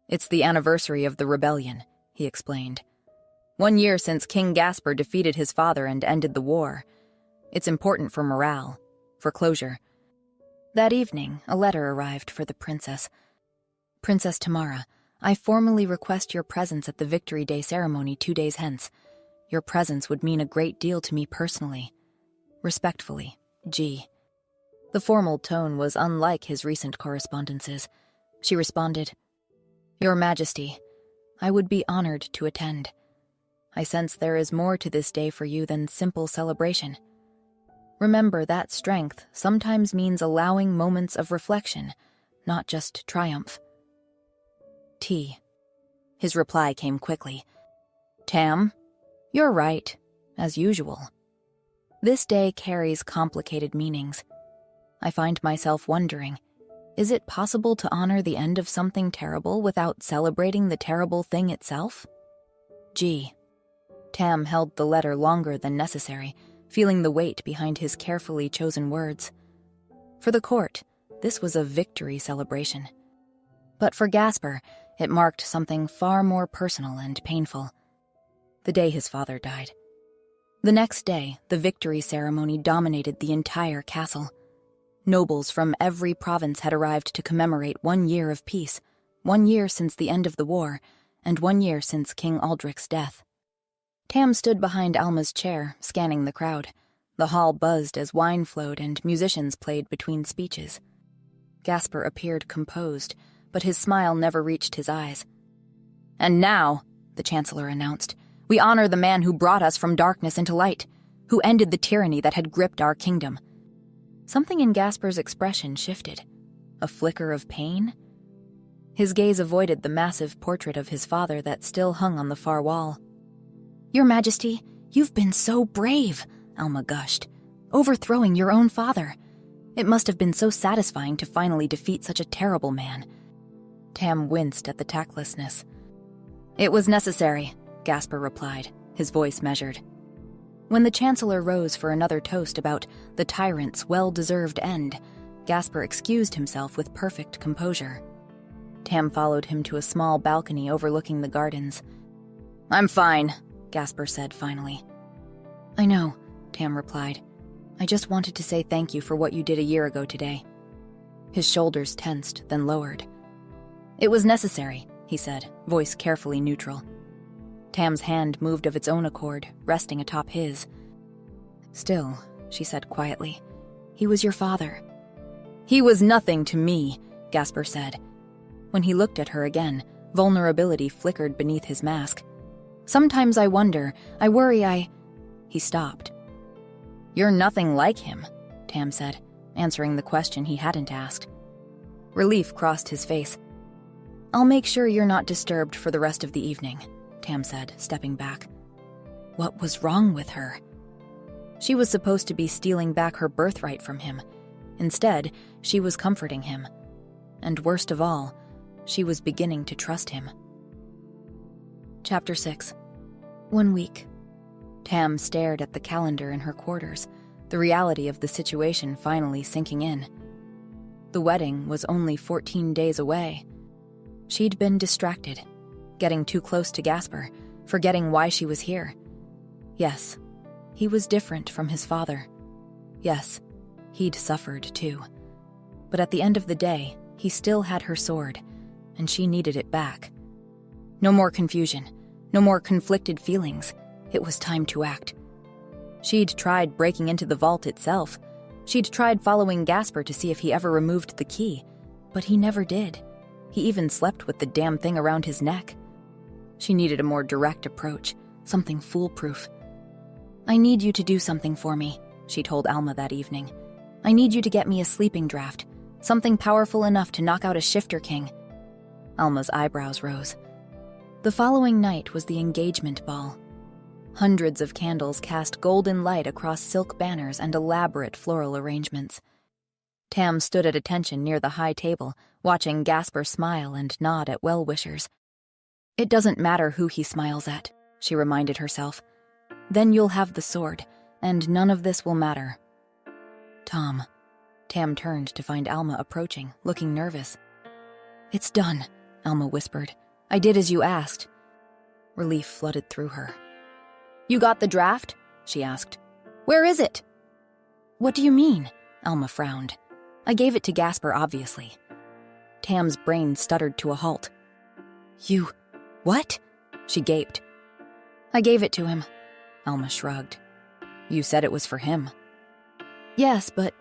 It's the anniversary of the rebellion, he explained. 1 year since King Gasper defeated his father and ended the war. It's important for morale, for closure. That evening, a letter arrived for the princess. Princess Tamara, I formally request your presence at the Victory Day ceremony 2 days hence. Your presence would mean a great deal to me personally. Respectfully, G. The formal tone was unlike his recent correspondences. She responded, Your Majesty, I would be honored to attend. I sense there is more to this day for you than simple celebration. Remember that strength sometimes means allowing moments of reflection, not just triumph. T. His reply came quickly. Tam, you're right, as usual. This day carries complicated meanings. I find myself wondering, is it possible to honor the end of something terrible without celebrating the terrible thing itself? G. Tam held the letter longer than necessary, feeling the weight behind his carefully chosen words. For the court, this was a victory celebration. But for Gasper, it marked something far more personal and painful. The day his father died. The next day, the victory ceremony dominated the entire castle. Nobles from every province had arrived to commemorate 1 year of peace, 1 year since the end of the war, and 1 year since King Aldrich's death. Tam stood behind Alma's chair, scanning the crowd. The hall buzzed as wine flowed and musicians played between speeches. Gasper appeared composed, but his smile never reached his eyes. And now, the Chancellor announced, we honor the man who brought us from darkness into light, who ended the tyranny that had gripped our kingdom. Something in Gasper's expression shifted. A flicker of pain? His gaze avoided the massive portrait of his father that still hung on the far wall. Your Majesty, you've been so brave, Alma gushed, overthrowing your own father. It must have been so satisfying to finally defeat such a terrible man. Tam winced at the tactlessness. It was necessary, Gasper replied, his voice measured. When the Chancellor rose for another toast about the tyrant's well-deserved end, Gasper excused himself with perfect composure. Tam followed him to a small balcony overlooking the gardens. I'm fine, Gasper said finally. I know, Tam replied. I just wanted to say thank you for what you did a year ago today. His shoulders tensed, then lowered. It was necessary, he said, voice carefully neutral. Tam's hand moved of its own accord, resting atop his. Still, she said quietly, he was your father. He was nothing to me, Gasper said. When he looked at her again, vulnerability flickered beneath his mask. Sometimes I wonder, I worry He stopped. You're nothing like him, Tam said, answering the question he hadn't asked. Relief crossed his face. I'll make sure you're not disturbed for the rest of the evening, Tam said, stepping back. What was wrong with her? She was supposed to be stealing back her birthright from him. Instead, she was comforting him. And worst of all, she was beginning to trust him. Chapter 6. 1 week. Tam stared at the calendar in her quarters, the reality of the situation finally sinking in. The wedding was only 14 days away. She'd been distracted, getting too close to Gasper, forgetting why she was here. Yes, he was different from his father. Yes, he'd suffered too. But at the end of the day, he still had her sword, and she needed it back. No more confusion, no more conflicted feelings. It was time to act. She'd tried breaking into the vault itself. She'd tried following Gasper to see if he ever removed the key, but he never did. He even slept with the damn thing around his neck. She needed a more direct approach, something foolproof. "I need you to do something for me," she told Alma that evening. "I need you to get me a sleeping draft, something powerful enough to knock out a shifter king." Alma's eyebrows rose. The following night was the engagement ball. Hundreds of candles cast golden light across silk banners and elaborate floral arrangements. Tam stood at attention near the high table, watching Gasper smile and nod at well-wishers. "It doesn't matter who he smiles at," she reminded herself. "Then you'll have the sword, and none of this will matter." "Tom." Tam turned to find Alma approaching, looking nervous. "It's done," Alma whispered. "I did as you asked." Relief flooded through her. "You got the draft?" she asked. "Where is it?" "What do you mean?" Alma frowned. "I gave it to Gasper, obviously." Tam's brain stuttered to a halt. "You... what?" she gaped. "I gave it to him," Alma shrugged. "You said it was for him." "Yes, but..."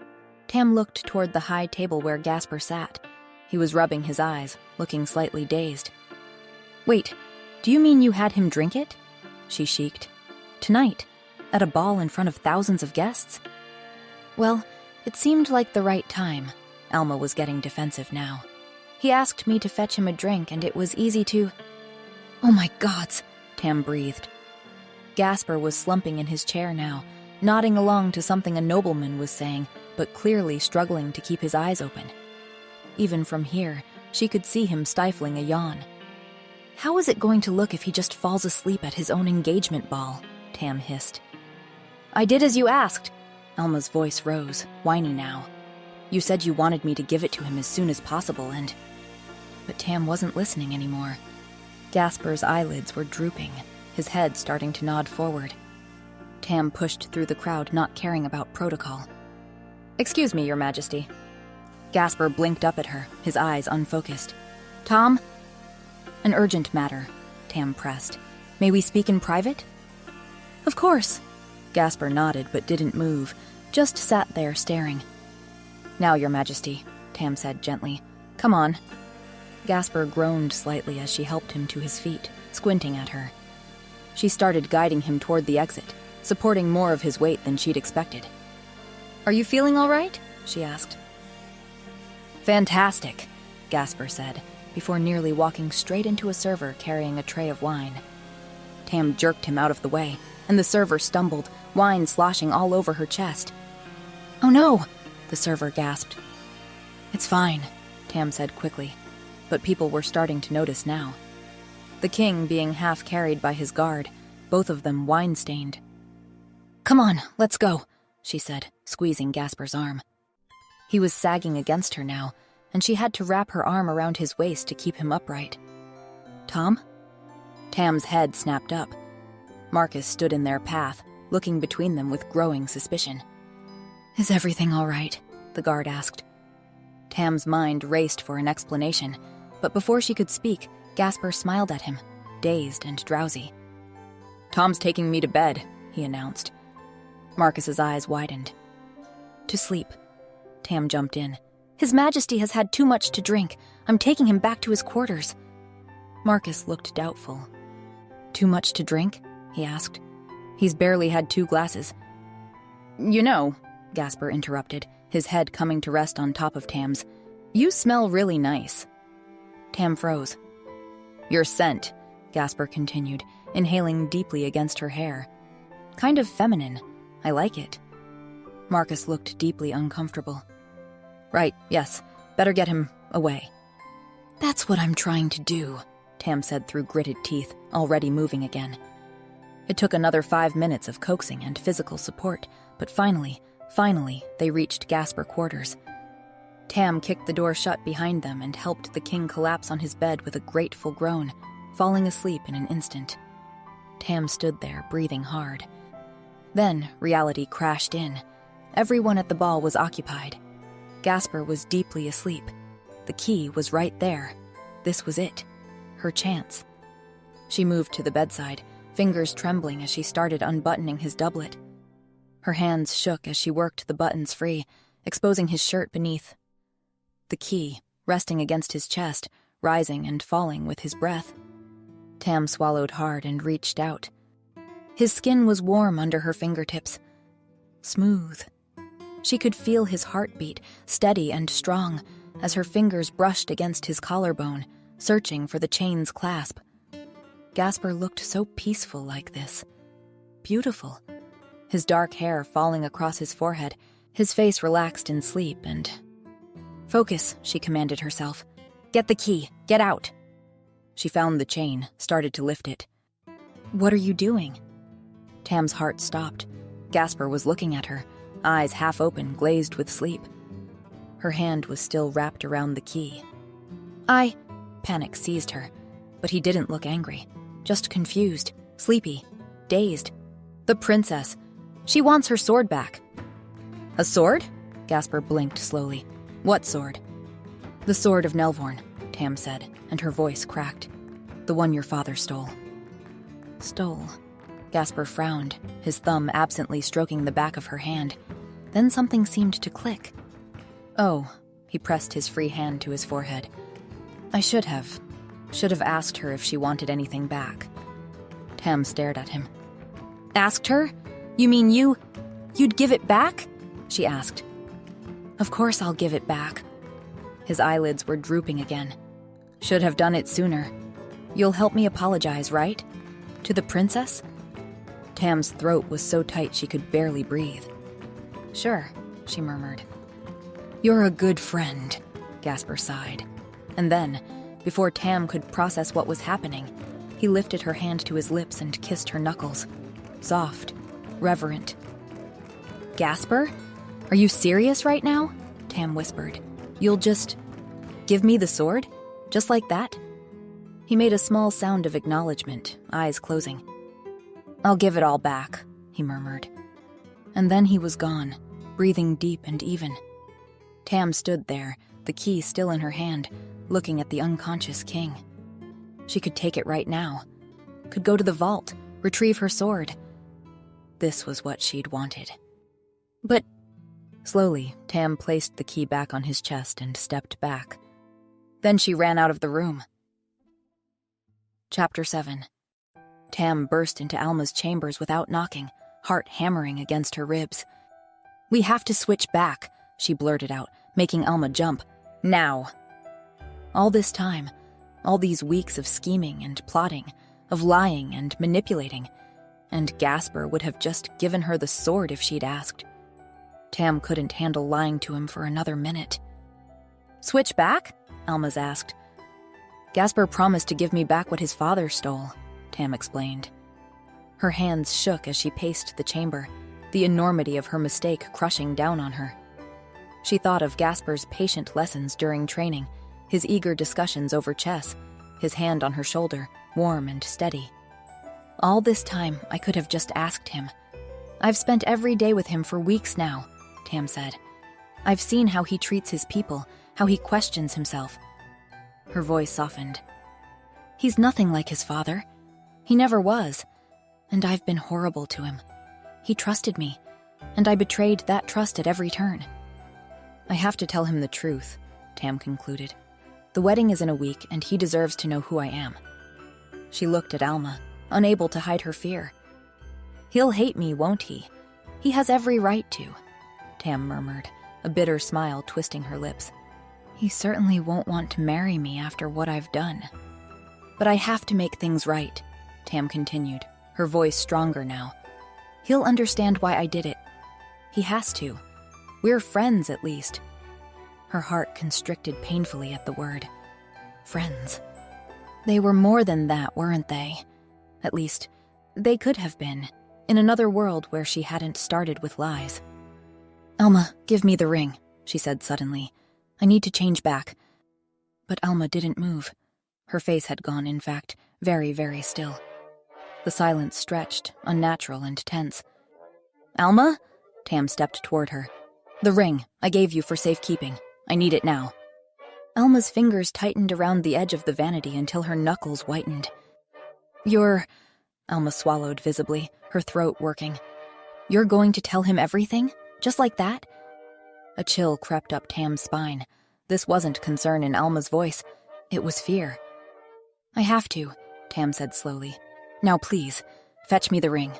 Tam looked toward the high table where Gasper sat. He was rubbing his eyes, looking slightly dazed. "Wait, do you mean you had him drink it?" she shrieked. "Tonight? At a ball in front of thousands of guests?" "Well, it seemed like the right time." Alma was getting defensive now. "He asked me to fetch him a drink, and it was easy to..." "Oh my gods," Tam breathed. Gasper was slumping in his chair now, nodding along to something a nobleman was saying, but clearly struggling to keep his eyes open. Even from here, she could see him stifling a yawn. "How is it going to look if he just falls asleep at his own engagement ball?" Tam hissed. "I did as you asked." Alma's voice rose, whiny now. "You said you wanted me to give it to him as soon as possible, and..." But Tam wasn't listening anymore. Gasper's eyelids were drooping, his head starting to nod forward. Tam pushed through the crowd, not caring about protocol. "Excuse me, Your Majesty." Gasper blinked up at her, his eyes unfocused. "Tom?" "An urgent matter," Tam pressed. "May we speak in private?" "Of course." Gasper nodded but didn't move, just sat there staring. "Now, Your Majesty," Tam said gently. "Come on." Gasper groaned slightly as she helped him to his feet, squinting at her. She started guiding him toward the exit, supporting more of his weight than she'd expected. "Are you feeling all right?" she asked. "Fantastic," Gasper said, before nearly walking straight into a server carrying a tray of wine. Tam jerked him out of the way, and the server stumbled, wine sloshing all over her chest. "Oh no!" the server gasped. "It's fine," Tam said quickly, but people were starting to notice now. The king being half carried by his guard, both of them wine-stained. "Come on, let's go," she said, squeezing Gasper's arm. He was sagging against her now, and she had to wrap her arm around his waist to keep him upright. "Tom?" Tam's head snapped up. Marcus stood in their path, looking between them with growing suspicion. "Is everything all right?" the guard asked. Tam's mind raced for an explanation, but before she could speak, Gasper smiled at him, dazed and drowsy. "Tom's taking me to bed," he announced. Marcus's eyes widened. "To sleep." Tam jumped in. "His Majesty has had too much to drink. I'm taking him back to his quarters." Marcus looked doubtful. "Too much to drink?" he asked. "He's barely had 2 glasses." "You know," Gasper interrupted, his head coming to rest on top of Tam's, "you smell really nice." Tam froze. "Your scent," Gasper continued, inhaling deeply against her hair. "Kind of feminine. I like it." Marcus looked deeply uncomfortable. "Right, yes. Better get him away." "That's what I'm trying to do," Tam said through gritted teeth, already moving again. It took another 5 minutes of coaxing and physical support, but finally, they reached Gasper quarters. Tam kicked the door shut behind them and helped the king collapse on his bed with a grateful groan, falling asleep in an instant. Tam stood there, breathing hard. Then reality crashed in. Everyone at the ball was occupied. Gasper was deeply asleep. The key was right there. This was it. Her chance. She moved to the bedside, fingers trembling as she started unbuttoning his doublet. Her hands shook as she worked the buttons free, exposing his shirt beneath. The key, resting against his chest, rising and falling with his breath. Tam swallowed hard and reached out. His skin was warm under her fingertips. Smooth. She could feel his heartbeat, steady and strong, as her fingers brushed against his collarbone, searching for the chain's clasp. Gasper looked so peaceful like this. Beautiful. His dark hair falling across his forehead, his face relaxed in sleep and... "Focus," she commanded herself. "Get the key. Get out." She found the chain, started to lift it. "What are you doing?" Tam's heart stopped. Gasper was looking at her, eyes half open, glazed with sleep. Her hand was still wrapped around the key. Panic seized her, but he didn't look angry, just confused, sleepy, dazed. "The princess. She wants her sword back." "A sword?" Gasper blinked slowly. "What sword?" "The sword of Nelvorn," Tam said, and her voice cracked. "The one your father stole." Stole. Gasper frowned, his thumb absently stroking the back of her hand. Then something seemed to click. "Oh," he pressed his free hand to his forehead. "I should have asked her if she wanted anything back." Tam stared at him. "Asked her? You mean you'd give it back?" she asked. "Of course I'll give it back." His eyelids were drooping again. "Should have done it sooner. You'll help me apologize, right? To the princess?" Tam's throat was so tight she could barely breathe. "Sure," she murmured. "You're a good friend," Gasper sighed. And then, before Tam could process what was happening, he lifted her hand to his lips and kissed her knuckles. Soft, reverent. "Gasper? Are you serious right now?" Tam whispered. "You'll just give me the sword? Just like that?" He made a small sound of acknowledgement, eyes closing. "I'll give it all back," he murmured. And then he was gone, breathing deep and even. Tam stood there, the key still in her hand, looking at the unconscious king. She could take it right now. Could go to the vault, retrieve her sword. This was what she'd wanted. But... Slowly, Tam placed the key back on his chest and stepped back. Then she ran out of the room. Chapter 7. Tam burst into Alma's chambers without knocking, heart hammering against her ribs. "We have to switch back," she blurted out, making Alma jump. "Now!" All this time, all these weeks of scheming and plotting, of lying and manipulating, and Gasper would have just given her the sword if she'd asked. Tam couldn't handle lying to him for another minute. "Switch back?" Alma's asked. "Gasper promised to give me back what his father stole," Tam explained. Her hands shook as she paced the chamber, the enormity of her mistake crushing down on her. She thought of Gasper's patient lessons during training, his eager discussions over chess, his hand on her shoulder, warm and steady. "All this time, I could have just asked him. I've spent every day with him for weeks now," Tam said. "I've seen how he treats his people, how he questions himself." Her voice softened. "He's nothing like his father. He never was. And I've been horrible to him. He trusted me, and I betrayed that trust at every turn. I have to tell him the truth," Tam concluded. "The wedding is in a week, and he deserves to know who I am." She looked at Alma, unable to hide her fear. "He'll hate me, won't he? He has every right to," Tam murmured, a bitter smile twisting her lips. "He certainly won't want to marry me after what I've done. But I have to make things right," Tam continued, her voice stronger now. "He'll understand why I did it. He has to. We're friends, at least." Her heart constricted painfully at the word. Friends. They were more than that, weren't they? At least, They could have been, in another world where she hadn't started with lies. "Alma, give me the ring," she said suddenly. "I need to change back." But Alma didn't move. Her face had gone, in fact, very, very still. The silence stretched, unnatural and tense. "Alma?" Tam stepped toward her. "The ring I gave you for safekeeping. I need it now." Alma's fingers tightened around the edge of the vanity until her knuckles whitened. "You're—" Alma swallowed visibly, her throat working. "You're going to tell him everything? Just like that?" A chill crept up Tam's spine. This wasn't concern in Alma's voice. It was fear. "I have to," Tam said slowly. "Now please, fetch me the ring."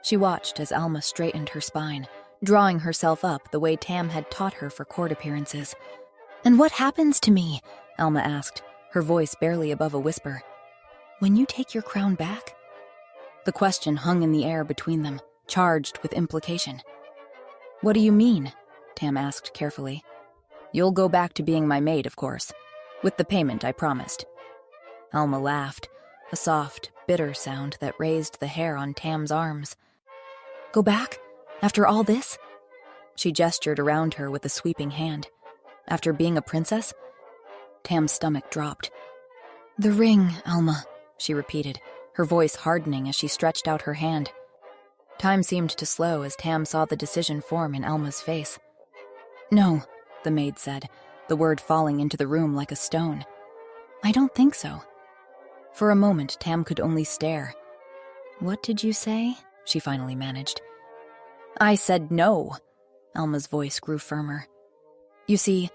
She watched as Alma straightened her spine, drawing herself up the way Tam had taught her for court appearances. "And what happens to me?" Alma asked, her voice barely above a whisper. "When you take your crown back?" The question hung in the air between them, charged with implication. "What do you mean?" Tam asked carefully. "You'll go back to being my maid, of course. With the payment I promised." Alma laughed, a soft, bitter sound that raised the hair on Tam's arms. "Go back? After all this?" She gestured around her with a sweeping hand. "After being a princess?" Tam's stomach dropped. "The ring, Alma," she repeated, her voice hardening as she stretched out her hand. Time seemed to slow as Tam saw the decision form in Alma's face. "No," the maid said, the word falling into the room like a stone. "I don't think so." For a moment, Tam could only stare. "What did you say?" she finally managed. "I said no." Alma's voice grew firmer. "You see,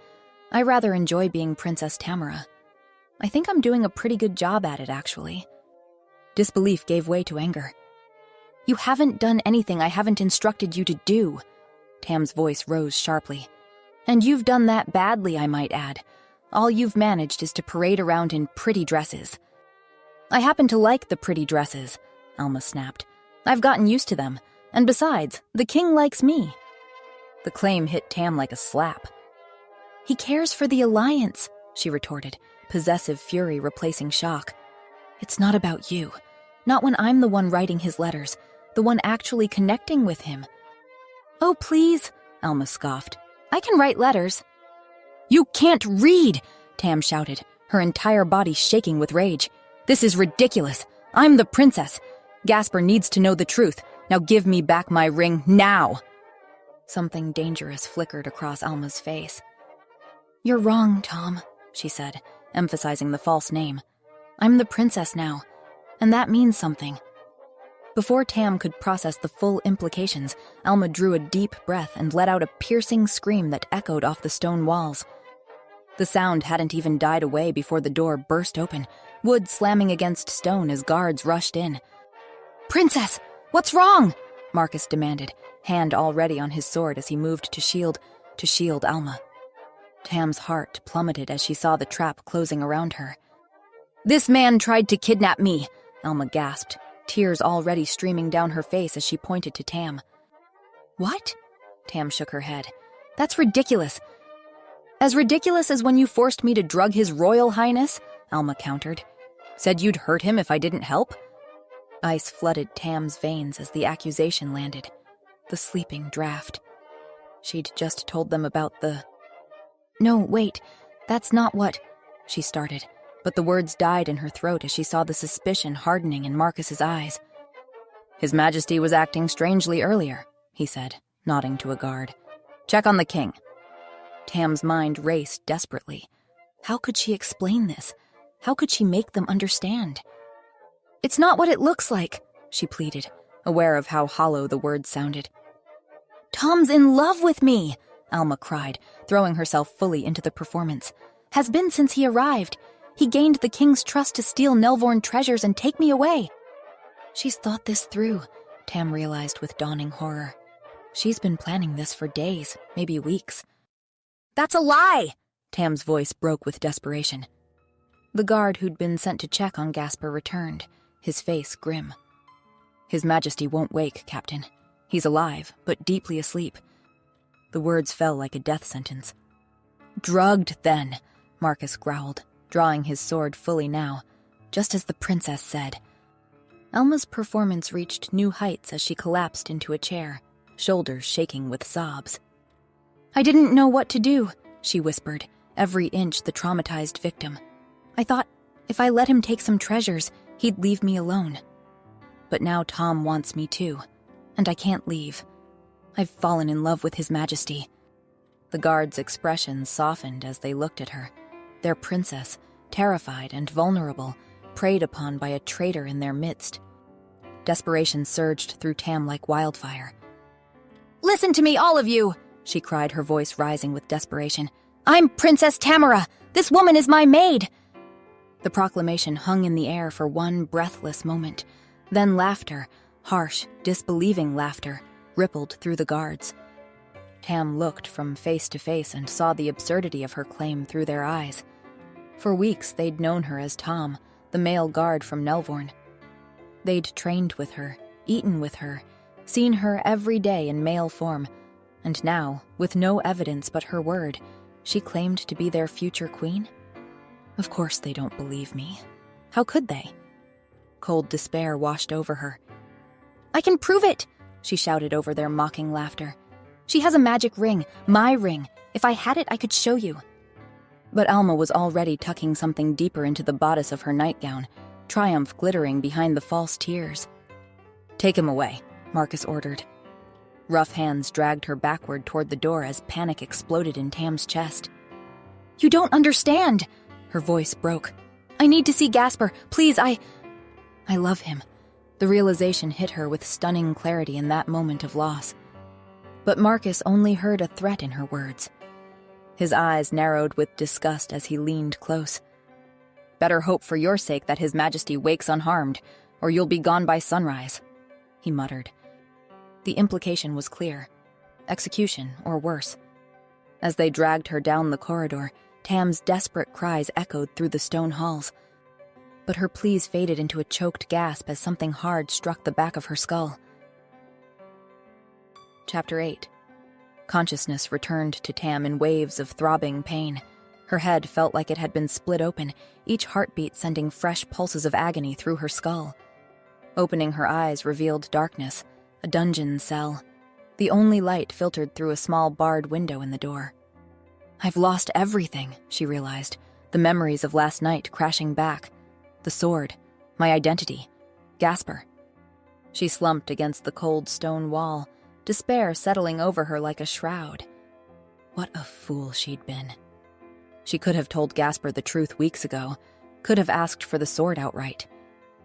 I rather enjoy being Princess Tamara. I think I'm doing a pretty good job at it, actually." Disbelief gave way to anger. "You haven't done anything I haven't instructed you to do." Tam's voice rose sharply. "And you've done that badly, I might add. All you've managed is to parade around in pretty dresses." "I happen to like the pretty dresses," Alma snapped. "I've gotten used to them. And besides, the king likes me." The claim hit Tam like a slap. "He cares for the alliance," she retorted, possessive fury replacing shock. "It's not about you. Not when I'm the one writing his letters, the one actually connecting with him." "Oh, please," Alma scoffed. "I can write letters." "You can't read!" Tam shouted, her entire body shaking with rage. "This is ridiculous. I'm the princess. Gasper needs to know the truth. Now give me back my ring, now!" Something dangerous flickered across Alma's face. "You're wrong, Tom," she said, emphasizing the false name. "I'm the princess now, and that means something." Before Tam could process the full implications, Alma drew a deep breath and let out a piercing scream that echoed off the stone walls. The sound hadn't even died away before the door burst open, wood slamming against stone as guards rushed in. "Princess, what's wrong?" Marcus demanded, hand already on his sword as he moved to shield Alma. Tam's heart plummeted as she saw the trap closing around her. "This man tried to kidnap me," Alma gasped, tears already streaming down her face as she pointed to Tam. "What?" Tam shook her head. "That's ridiculous." "As ridiculous as when you forced me to drug his royal highness," Alma countered. "Said you'd hurt him if I didn't help?" Ice flooded Tam's veins as the accusation landed. The sleeping draft. She'd just told them about the... "No, wait, that's not what..." she started, but the words died in her throat as she saw the suspicion hardening in Marcus's eyes. "His Majesty was acting strangely earlier," he said, nodding to a guard. "Check on the king." Tam's mind raced desperately. How could she explain this? How could she make them understand? "It's not what it looks like," she pleaded, aware of how hollow the words sounded. "Tom's in love with me," Alma cried, throwing herself fully into the performance. "Has been since he arrived. He gained the king's trust to steal Nelvorn treasures and take me away." She's thought this through, Tam realized with dawning horror. She's been planning this for days, maybe weeks. "That's a lie!" Tam's voice broke with desperation. The guard who'd been sent to check on Gasper returned, his face grim. "His Majesty won't wake, Captain. He's alive, but deeply asleep." The words fell like a death sentence. "Drugged, then," Marcus growled, drawing his sword fully now, just as the princess said. Alma's performance reached new heights as she collapsed into a chair, shoulders shaking with sobs. "I didn't know what to do," she whispered, every inch the traumatized victim. "I thought if I let him take some treasures, he'd leave me alone. But now Tom wants me too, and I can't leave. I've fallen in love with His Majesty." The guards' expressions softened as they looked at her, their princess, terrified and vulnerable, preyed upon by a traitor in their midst. Desperation surged through Tam like wildfire. "Listen to me, all of you!" she cried, her voice rising with desperation. "I'm Princess Tamara! This woman is my maid!" The proclamation hung in the air for one breathless moment. Then laughter, harsh, disbelieving laughter, rippled through the guards. Tam looked from face to face and saw the absurdity of her claim through their eyes. For weeks they'd known her as Tom, the male guard from Nelvorn. They'd trained with her, eaten with her, seen her every day in male form, and now, with no evidence but her word, she claimed to be their future queen? Of course they don't believe me. How could they? Cold despair washed over her. "I can prove it!" she shouted over their mocking laughter. "She has a magic ring, my ring. If I had it, I could show you." But Alma was already tucking something deeper into the bodice of her nightgown, triumph glittering behind the false tears. "Take him away," Marcus ordered. Rough hands dragged her backward toward the door as panic exploded in Tam's chest. "You don't understand!" Her voice broke. "I need to see Gasper. Please, I love him." The realization hit her with stunning clarity in that moment of loss. But Marcus only heard a threat in her words. His eyes narrowed with disgust as he leaned close. "Better hope for your sake that His Majesty wakes unharmed, or you'll be gone by sunrise," he muttered. The implication was clear. Execution, or worse. As they dragged her down the corridor, Tam's desperate cries echoed through the stone halls. But her pleas faded into a choked gasp as something hard struck the back of her skull. Chapter 8. Consciousness returned to Tam in waves of throbbing pain. Her head felt like it had been split open, each heartbeat sending fresh pulses of agony through her skull. Opening her eyes revealed darkness, a dungeon cell. The only light filtered through a small barred window in the door. "I've lost everything," she realized, the memories of last night crashing back. The sword, my identity, Gasper. She slumped against the cold stone wall, despair settling over her like a shroud. What a fool she'd been. She could have told Gasper the truth weeks ago, could have asked for the sword outright.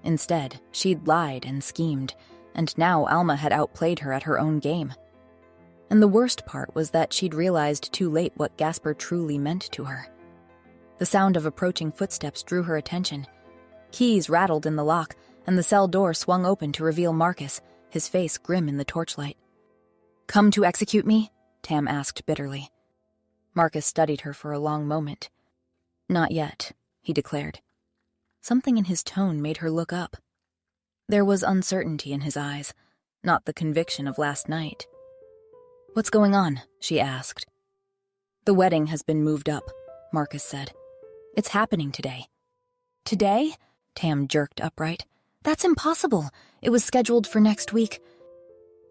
Instead, she'd lied and schemed, and now Alma had outplayed her at her own game. And the worst part was that she'd realized too late what Gasper truly meant to her. The sound of approaching footsteps drew her attention. Keys rattled in the lock, and the cell door swung open to reveal Marcus, his face grim in the torchlight. "Come to execute me?" Tam asked bitterly. Marcus studied her for a long moment. "Not yet," he declared. Something in his tone made her look up. There was uncertainty in his eyes, not the conviction of last night. "What's going on?" she asked. "The wedding has been moved up," Marcus said. "It's happening today." "Today?" Tam jerked upright. "That's impossible. It was scheduled for next week."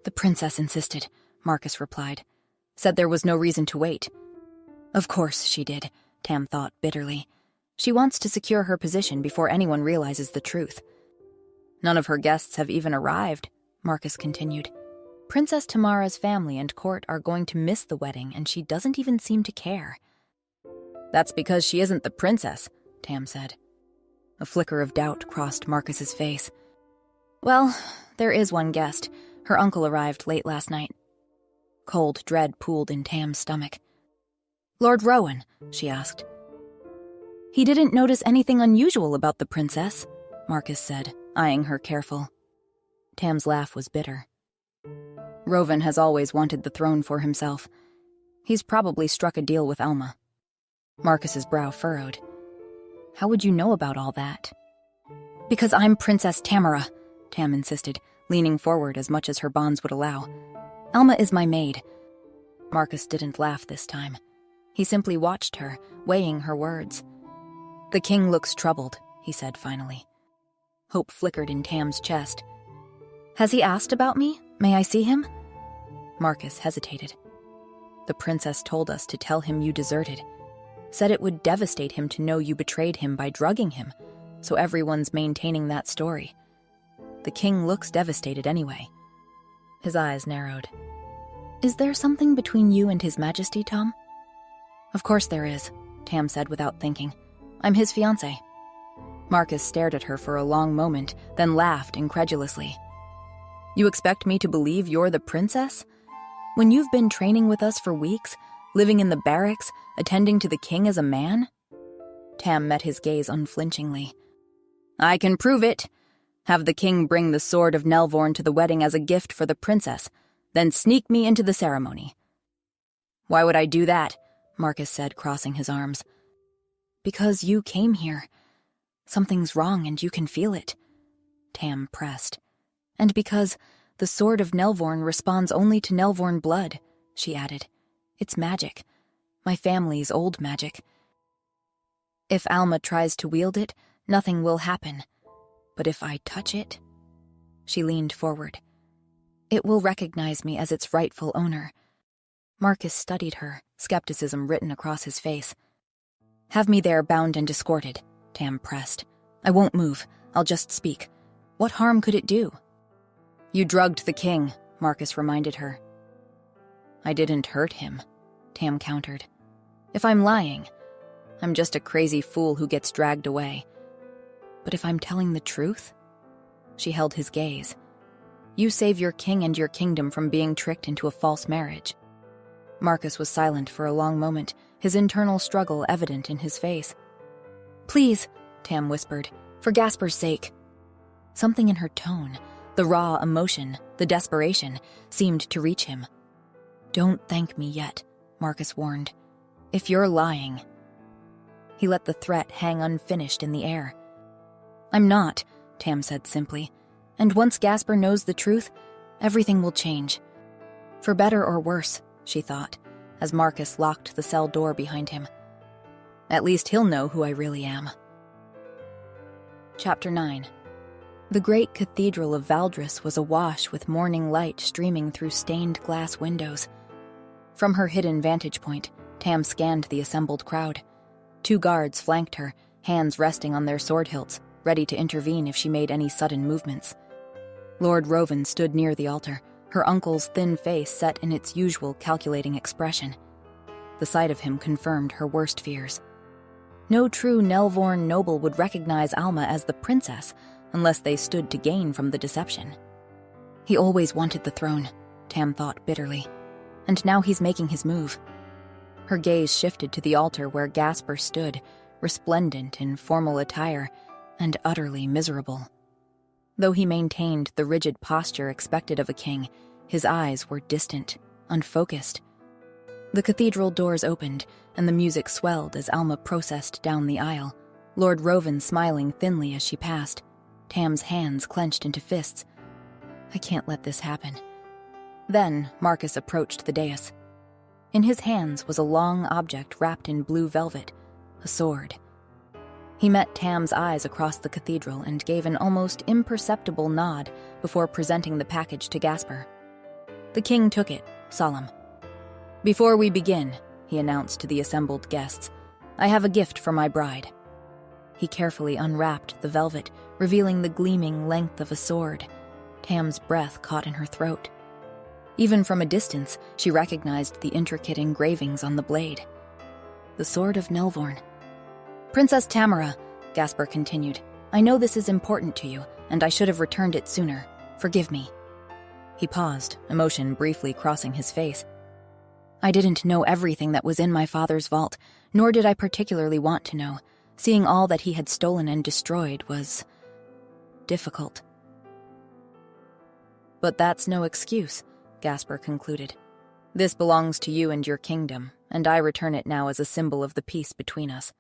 "The princess insisted," Marcus replied. "Said there was no reason to wait." "Of course she did," Tam thought bitterly. "She wants to secure her position before anyone realizes the truth." "None of her guests have even arrived," Marcus continued. "Princess Tamara's family and court are going to miss the wedding, and she doesn't even seem to care." "That's because she isn't the princess," Tam said. A flicker of doubt crossed Marcus's face. "Well, there is one guest. Her uncle arrived late last night." Cold dread pooled in Tam's stomach. "Lord Rowan?" she asked. "He didn't notice anything unusual about the princess," Marcus said, eyeing her careful. Tam's laugh was bitter. "Rowan has always wanted the throne for himself. He's probably struck a deal with Alma." Marcus's brow furrowed. "How would you know about all that?" "Because I'm Princess Tamara," Tam insisted, leaning forward as much as her bonds would allow. "Alma is my maid." Marcus didn't laugh this time. He simply watched her, weighing her words. "The king looks troubled," he said finally. Hope flickered in Tam's chest. "Has he asked about me? May I see him?" Marcus hesitated. "The princess told us to tell him you deserted. Said it would devastate him to know you betrayed him by drugging him, so everyone's maintaining that story. The king looks devastated anyway." His eyes narrowed. "Is there something between you and his majesty, Tom?" "Of course there is," Tam said without thinking. "I'm his fiancé." Marcus stared at her for a long moment, then laughed incredulously. "You expect me to believe you're the princess? When you've been training with us for weeks, living in the barracks, attending to the king as a man?" Tam met his gaze unflinchingly. "I can prove it. Have the king bring the sword of Nelvorn to the wedding as a gift for the princess, then sneak me into the ceremony." "Why would I do that?" Marcus said, crossing his arms. "Because you came here. Something's wrong and you can feel it," Tam pressed. "And because the sword of Nelvorn responds only to Nelvorn blood," she added. "It's magic. My family's old magic. If Alma tries to wield it, nothing will happen. But if I touch it," she leaned forward, "it will recognize me as its rightful owner." Marcus studied her, skepticism written across his face. "Have me there bound and escorted," Tam pressed. "I won't move. I'll just speak. What harm could it do?" "You drugged the king," Marcus reminded her. "I didn't hurt him," Tam countered. "If I'm lying, I'm just a crazy fool who gets dragged away. But if I'm telling the truth?" She held his gaze. "You save your king and your kingdom from being tricked into a false marriage." Marcus was silent for a long moment, his internal struggle evident in his face. "Please," Tam whispered, "for Gasper's sake." Something in her tone, the raw emotion, the desperation, seemed to reach him. "Don't thank me yet," Marcus warned. "If you're lying—" He let the threat hang unfinished in the air. "I'm not," Tam said simply. "And once Gasper knows the truth, everything will change. For better or worse," she thought, as Marcus locked the cell door behind him. "At least he'll know who I really am." Chapter 9. The great cathedral of Valdris was awash with morning light streaming through stained glass windows. From her hidden vantage point, Tam scanned the assembled crowd. 2 guards flanked her, hands resting on their sword hilts, ready to intervene if she made any sudden movements. Lord Rovan stood near the altar, her uncle's thin face set in its usual calculating expression. The sight of him confirmed her worst fears. No true Nelvorn noble would recognize Alma as the princess unless they stood to gain from the deception. He always wanted the throne, Tam thought bitterly, and now he's making his move. Her gaze shifted to the altar where Gasper stood, resplendent in formal attire and utterly miserable. Though he maintained the rigid posture expected of a king, his eyes were distant, unfocused. The cathedral doors opened, and the music swelled as Alma processed down the aisle, Lord Rovan smiling thinly as she passed, Tam's hands clenched into fists. "I can't let this happen." Then Marcus approached the dais. In his hands was a long object wrapped in blue velvet, a sword. He met Tam's eyes across the cathedral and gave an almost imperceptible nod before presenting the package to Gasper. The king took it, solemn. "Before we begin," he announced to the assembled guests, "I have a gift for my bride." He carefully unwrapped the velvet, revealing the gleaming length of a sword. Tam's breath caught in her throat. Even from a distance, she recognized the intricate engravings on the blade. The sword of Nelvorn. "Princess Tamara," Gasper continued, "I know this is important to you, and I should have returned it sooner. Forgive me." He paused, emotion briefly crossing his face. "I didn't know everything that was in my father's vault, nor did I particularly want to know. Seeing all that he had stolen and destroyed was difficult." "But that's no excuse," Gasper concluded. "This belongs to you and your kingdom, and I return it now as a symbol of the peace between us."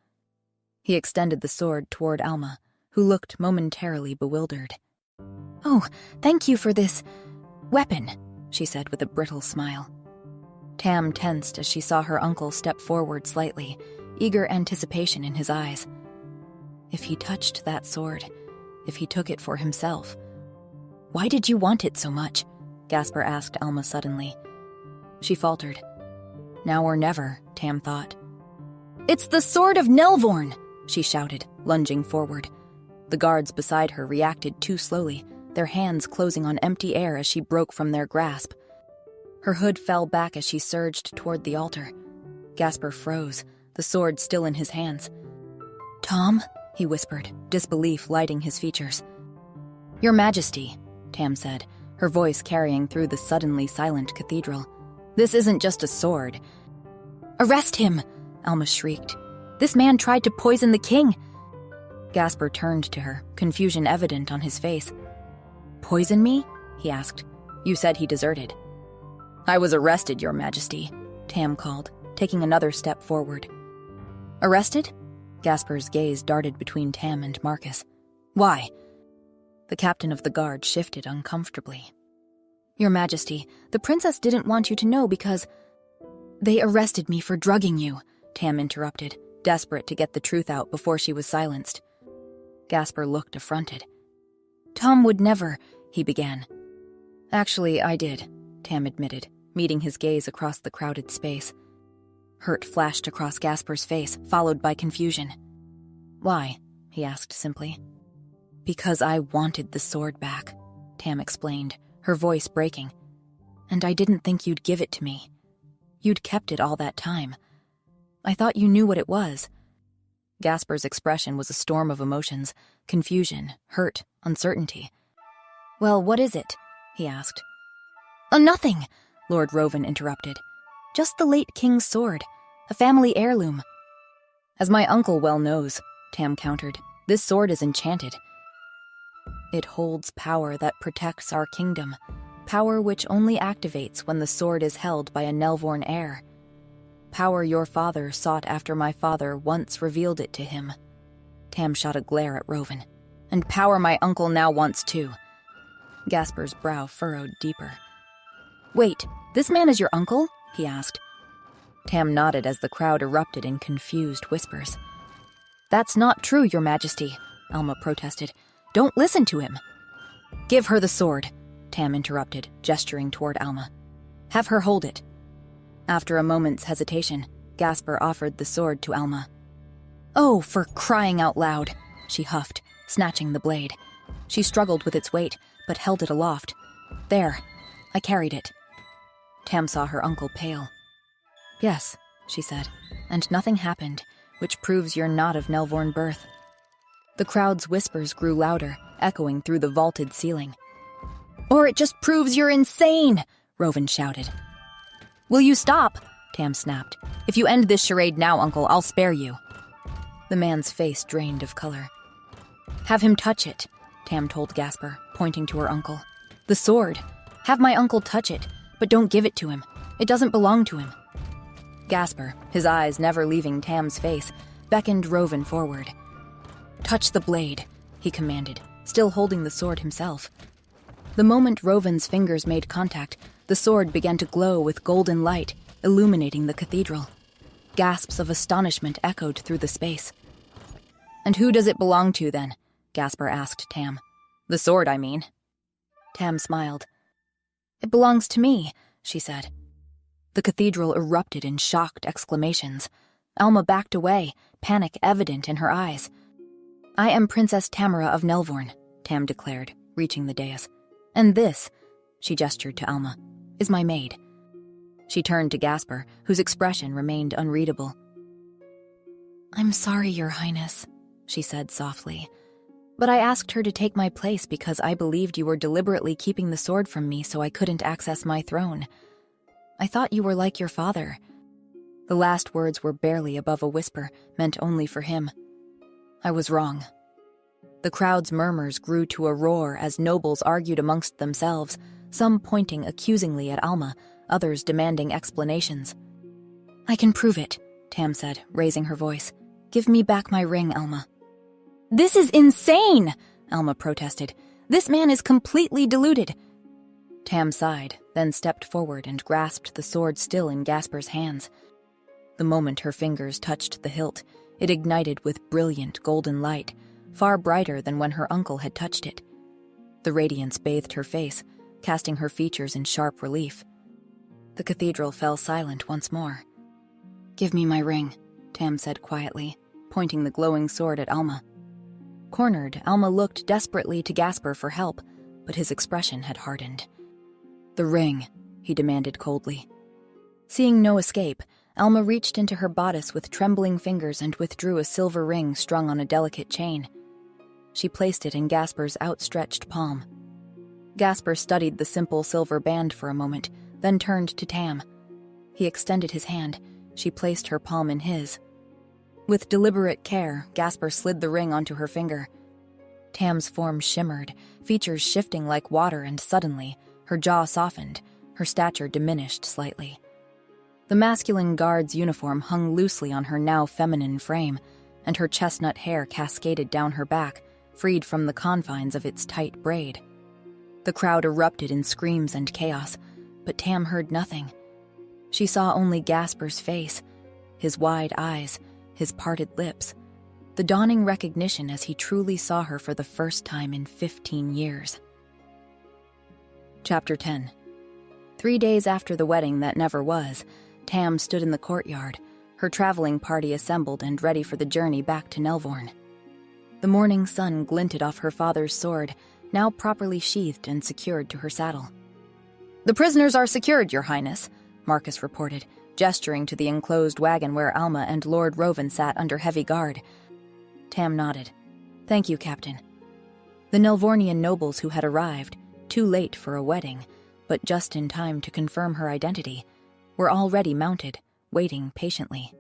He extended the sword toward Alma, who looked momentarily bewildered. "Oh, thank you for this weapon," she said with a brittle smile. Tam tensed as she saw her uncle step forward slightly, eager anticipation in his eyes. If he touched that sword, if he took it for himself. "Why did you want it so much?" Gasper asked Alma suddenly. She faltered. Now or never, Tam thought. "It's the sword of Nelvorn!" she shouted, lunging forward. The guards beside her reacted too slowly, their hands closing on empty air as she broke from their grasp. Her hood fell back as she surged toward the altar. Gasper froze, the sword still in his hands. "Tom?" he whispered, disbelief lighting his features. "Your Majesty," Tam said, her voice carrying through the suddenly silent cathedral. "This isn't just a sword." "Arrest him!" Alma shrieked. "This man tried to poison the king!" Gasper turned to her, confusion evident on his face. "Poison me?" he asked. "You said he deserted." "I was arrested, Your Majesty," Tam called, taking another step forward. "Arrested?" Gasper's gaze darted between Tam and Marcus. "Why?" The captain of the guard shifted uncomfortably. "Your Majesty, the princess didn't want you to know because—" "They arrested me for drugging you," Tam interrupted, desperate to get the truth out before she was silenced. Gasper looked affronted. "Tom would never," he began. "Actually, I did," Tam admitted, meeting his gaze across the crowded space. Hurt flashed across Gasper's face, followed by confusion. "Why?" he asked simply. "Because I wanted the sword back," Tam explained, her voice breaking. "And I didn't think you'd give it to me. You'd kept it all that time. I thought you knew what it was." Gasper's expression was a storm of emotions, confusion, hurt, uncertainty. "Well, what is it?" he asked. Nothing," Lord Rovan interrupted. "Just the late king's sword, a family heirloom." "As my uncle well knows," Tam countered, "this sword is enchanted. It holds power that protects our kingdom, power which only activates when the sword is held by a Nelvorn heir. Power your father sought after my father once revealed it to him." Tam shot a glare at Rovan. "And power my uncle now wants too." Gasper's brow furrowed deeper. "Wait, this man is your uncle?" he asked. Tam nodded as the crowd erupted in confused whispers. "That's not true, Your Majesty," Alma protested. "Don't listen to him." "Give her the sword," Tam interrupted, gesturing toward Alma. "Have her hold it." After a moment's hesitation, Gasper offered the sword to Alma. "Oh, for crying out loud," she huffed, snatching the blade. She struggled with its weight, but held it aloft. "There, I carried it." Tam saw her uncle pale. "Yes," she said, "and nothing happened, which proves you're not of Nelvorn birth." The crowd's whispers grew louder, echoing through the vaulted ceiling. "Or it just proves you're insane!" Rovan shouted. "Will you stop?" Tam snapped. "If you end this charade now, Uncle, I'll spare you." The man's face drained of color. "Have him touch it," Tam told Gasper, pointing to her uncle. "The sword. Have my uncle touch it, but don't give it to him. It doesn't belong to him." Gasper, his eyes never leaving Tam's face, beckoned Rovan forward. "Touch the blade," he commanded, still holding the sword himself. The moment Rovan's fingers made contact, the sword began to glow with golden light, illuminating the cathedral. Gasps of astonishment echoed through the space. "And who does it belong to, then?" Gasper asked Tam. "The sword, I mean." Tam smiled. "It belongs to me," she said. The cathedral erupted in shocked exclamations. Alma backed away, panic evident in her eyes. "I am Princess Tamara of Nelvorn," Tam declared, reaching the dais. "And this," she gestured to Alma, "is my maid." She turned to Gasper, whose expression remained unreadable. "I'm sorry, Your Highness," she said softly, "but I asked her to take my place because I believed you were deliberately keeping the sword from me so I couldn't access my throne. I thought you were like your father." The last words were barely above a whisper, meant only for him. "I was wrong." The crowd's murmurs grew to a roar as nobles argued amongst themselves, some pointing accusingly at Alma, others demanding explanations. "I can prove it," Tam said, raising her voice. "Give me back my ring, Alma." "This is insane!" Alma protested. "This man is completely deluded." Tam sighed, then stepped forward and grasped the sword still in Gasper's hands. The moment her fingers touched the hilt, it ignited with brilliant golden light, far brighter than when her uncle had touched it. The radiance bathed her face, casting her features in sharp relief. The cathedral fell silent once more. "Give me my ring," Tam said quietly, pointing the glowing sword at Alma. Cornered, Alma looked desperately to Gasper for help, but his expression had hardened. "The ring," he demanded coldly. Seeing no escape, Alma reached into her bodice with trembling fingers and withdrew a silver ring strung on a delicate chain. She placed it in Gasper's outstretched palm. Gasper studied the simple silver band for a moment, then turned to Tam. He extended his hand. She placed her palm in his. With deliberate care, Gasper slid the ring onto her finger. Tam's form shimmered, features shifting like water, and suddenly, her jaw softened, her stature diminished slightly. The masculine guard's uniform hung loosely on her now feminine frame, and her chestnut hair cascaded down her back, freed from the confines of its tight braid. The crowd erupted in screams and chaos, but Tam heard nothing. She saw only Gasper's face, his wide eyes, his parted lips, the dawning recognition as he truly saw her for the first time in 15 years. Chapter 10. 3 days after the wedding that never was, Tam stood in the courtyard, her traveling party assembled and ready for the journey back to Nelvorn. The morning sun glinted off her father's sword, now properly sheathed and secured to her saddle. "The prisoners are secured, Your Highness," Marcus reported, gesturing to the enclosed wagon where Alma and Lord Rovan sat under heavy guard. Tam nodded. "Thank you, Captain." The Nelvornian nobles who had arrived, too late for a wedding, but just in time to confirm her identity, were already mounted, waiting patiently.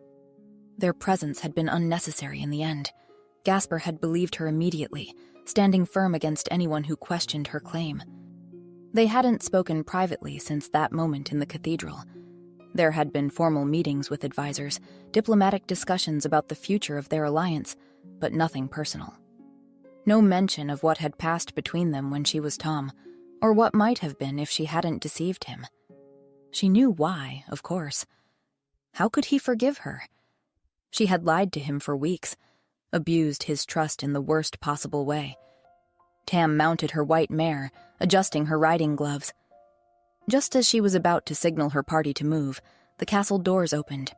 Their presence had been unnecessary in the end. Gasper had believed her immediately, standing firm against anyone who questioned her claim. They hadn't spoken privately since that moment in the cathedral. There had been formal meetings with advisors, diplomatic discussions about the future of their alliance, but nothing personal. No mention of what had passed between them when she was Tom, or what might have been if she hadn't deceived him. She knew why, of course. How could he forgive her? She had lied to him for weeks, abused his trust in the worst possible way. Tam mounted her white mare, adjusting her riding gloves. Just as she was about to signal her party to move, the castle doors opened.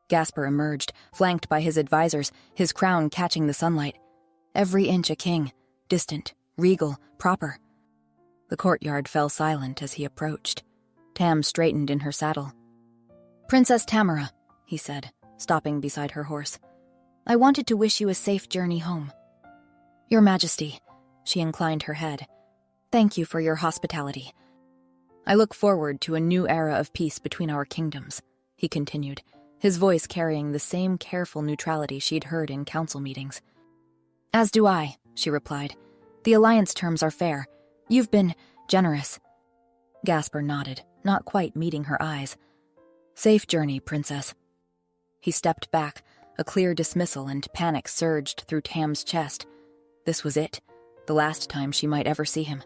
Gasper emerged, flanked by his advisors, his crown catching the sunlight. Every inch a king, distant, regal, proper. The courtyard fell silent as he approached. Tam straightened in her saddle. "Princess Tamara," he said, stopping beside her horse. "I wanted to wish you a safe journey home." "Your Majesty," she inclined her head. "Thank you for your hospitality. I look forward to a new era of peace between our kingdoms," he continued, his voice carrying the same careful neutrality she'd heard in council meetings. "As do I," she replied. "The alliance terms are fair. You've been generous." Gasper nodded, not quite meeting her eyes. "Safe journey, Princess." He stepped back, a clear dismissal, and panic surged through Tam's chest. This was it, the last time she might ever see him.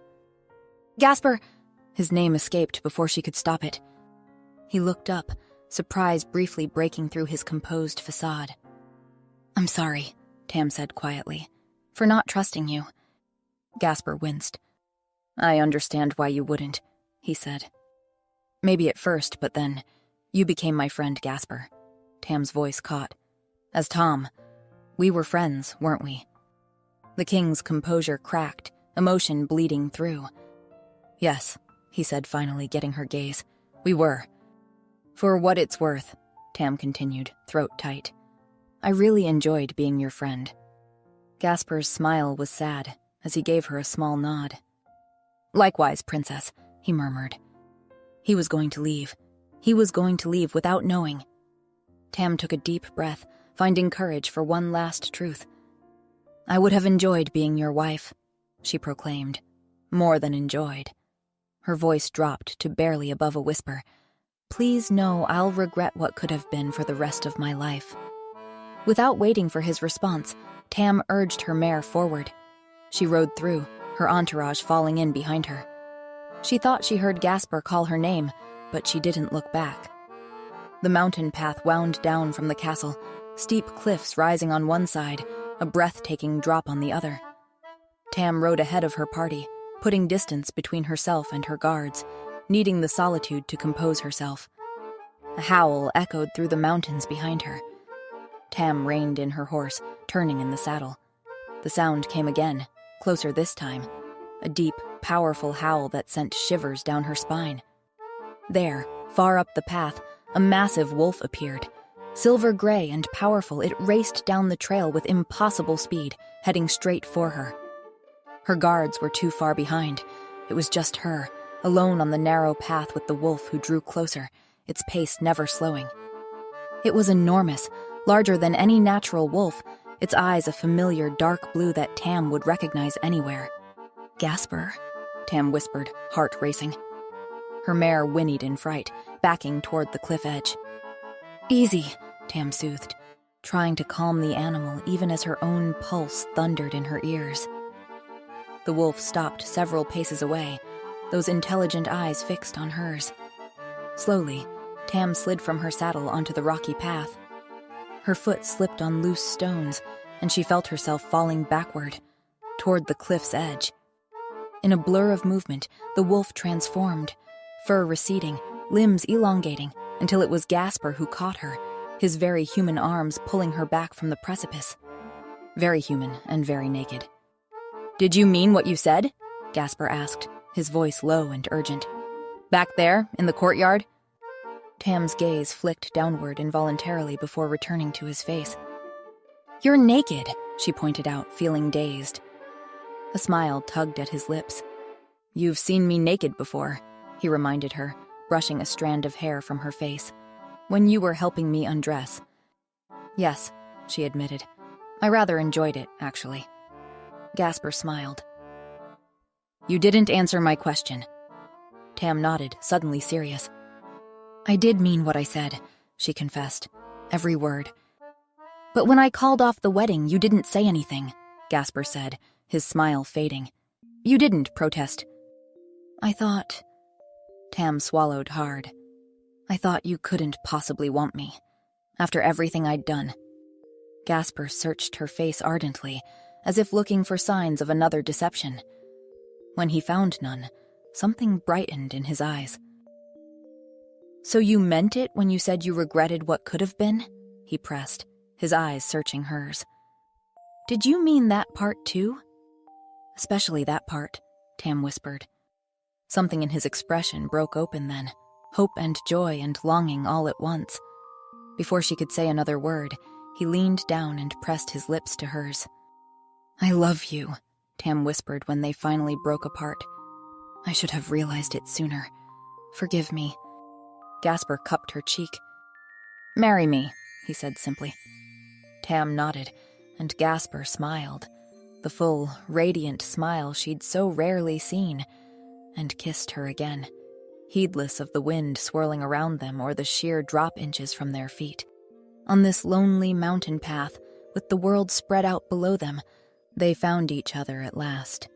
"Gasper!" His name escaped before she could stop it. He looked up, surprise briefly breaking through his composed facade. "I'm sorry," Tam said quietly, "for not trusting you." Gasper winced. "I understand why you wouldn't," he said. "Maybe at first, but then, you became my friend Gasper." Tam's voice caught. "As Tom, we were friends, weren't we?" The king's composure cracked, emotion bleeding through. "Yes," he said, finally getting her gaze. "We were." "For what it's worth," Tam continued, throat tight. "I really enjoyed being your friend." Gasper's smile was sad as he gave her a small nod. "Likewise, Princess," he murmured. He was going to leave. He was going to leave without knowing. Tam took a deep breath, finding courage for one last truth. "I would have enjoyed being your wife," she proclaimed. More than enjoyed. Her voice dropped to barely above a whisper. "Please know I'll regret what could have been for the rest of my life." Without waiting for his response, Tam urged her mare forward. She rode through, her entourage falling in behind her. She thought she heard Gasper call her name, but she didn't look back. The mountain path wound down from the castle, steep cliffs rising on one side, a breathtaking drop on the other. Tam rode ahead of her party, putting distance between herself and her guards, needing the solitude to compose herself. A howl echoed through the mountains behind her. Tam reined in her horse, turning in the saddle. The sound came again, closer this time, a deep, powerful howl that sent shivers down her spine. There, far up the path, a massive wolf appeared. Silver gray and powerful, it raced down the trail with impossible speed, heading straight for her. Her guards were too far behind. It was just her, alone on the narrow path with the wolf who drew closer, its pace never slowing. It was enormous, larger than any natural wolf, its eyes a familiar dark blue that Tam would recognize anywhere. "Gasper," Tam whispered, heart racing. Her mare whinnied in fright, backing toward the cliff edge. "Easy," Tam soothed, trying to calm the animal even as her own pulse thundered in her ears. The wolf stopped several paces away, those intelligent eyes fixed on hers. Slowly, Tam slid from her saddle onto the rocky path. Her foot slipped on loose stones, and she felt herself falling backward, toward the cliff's edge. In a blur of movement, the wolf transformed, fur receding, limbs elongating, until it was Gasper who caught her, his very human arms pulling her back from the precipice. Very human and very naked. "Did you mean what you said?" Gasper asked, his voice low and urgent. "Back there, in the courtyard?" Tam's gaze flicked downward involuntarily before returning to his face. "You're naked," she pointed out, feeling dazed. A smile tugged at his lips. "You've seen me naked before," he reminded her, brushing a strand of hair from her face. "When you were helping me undress." "Yes," she admitted. "I rather enjoyed it, actually." Gasper smiled. "You didn't answer my question." Tam nodded, suddenly serious. "I did mean what I said," she confessed, every word. "But when I called off the wedding, you didn't say anything," Gasper said, his smile fading. "You didn't protest." "I thought—" Tam swallowed hard. "I thought you couldn't possibly want me, after everything I'd done." Gasper searched her face ardently, as if looking for signs of another deception. When he found none, something brightened in his eyes. "So you meant it when you said you regretted what could have been?" he pressed, his eyes searching hers. "Did you mean that part too?" "Especially that part," Tam whispered. Something in his expression broke open then, hope and joy and longing all at once. Before she could say another word, he leaned down and pressed his lips to hers. "I love you," Tam whispered when they finally broke apart. "I should have realized it sooner. Forgive me." Gasper cupped her cheek. "Marry me," he said simply. Tam nodded, and Gasper smiled, the full, radiant smile she'd so rarely seen, and kissed her again, heedless of the wind swirling around them or the sheer drop inches from their feet. On this lonely mountain path, with the world spread out below them, they found each other at last.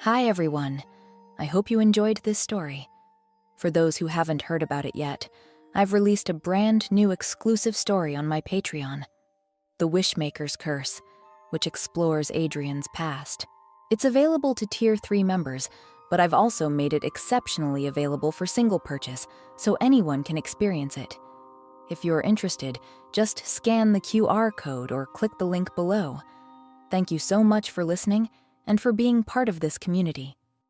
Hi everyone, I hope you enjoyed this story. For those who haven't heard about it yet, I've released a brand new exclusive story on my Patreon, The Wishmaker's Curse, which explores Adrian's past. It's available to Tier 3 members, but I've also made it exceptionally available for single purchase, so anyone can experience it. If you're interested, just scan the QR code or click the link below. Thank you so much for listening and for being part of this community.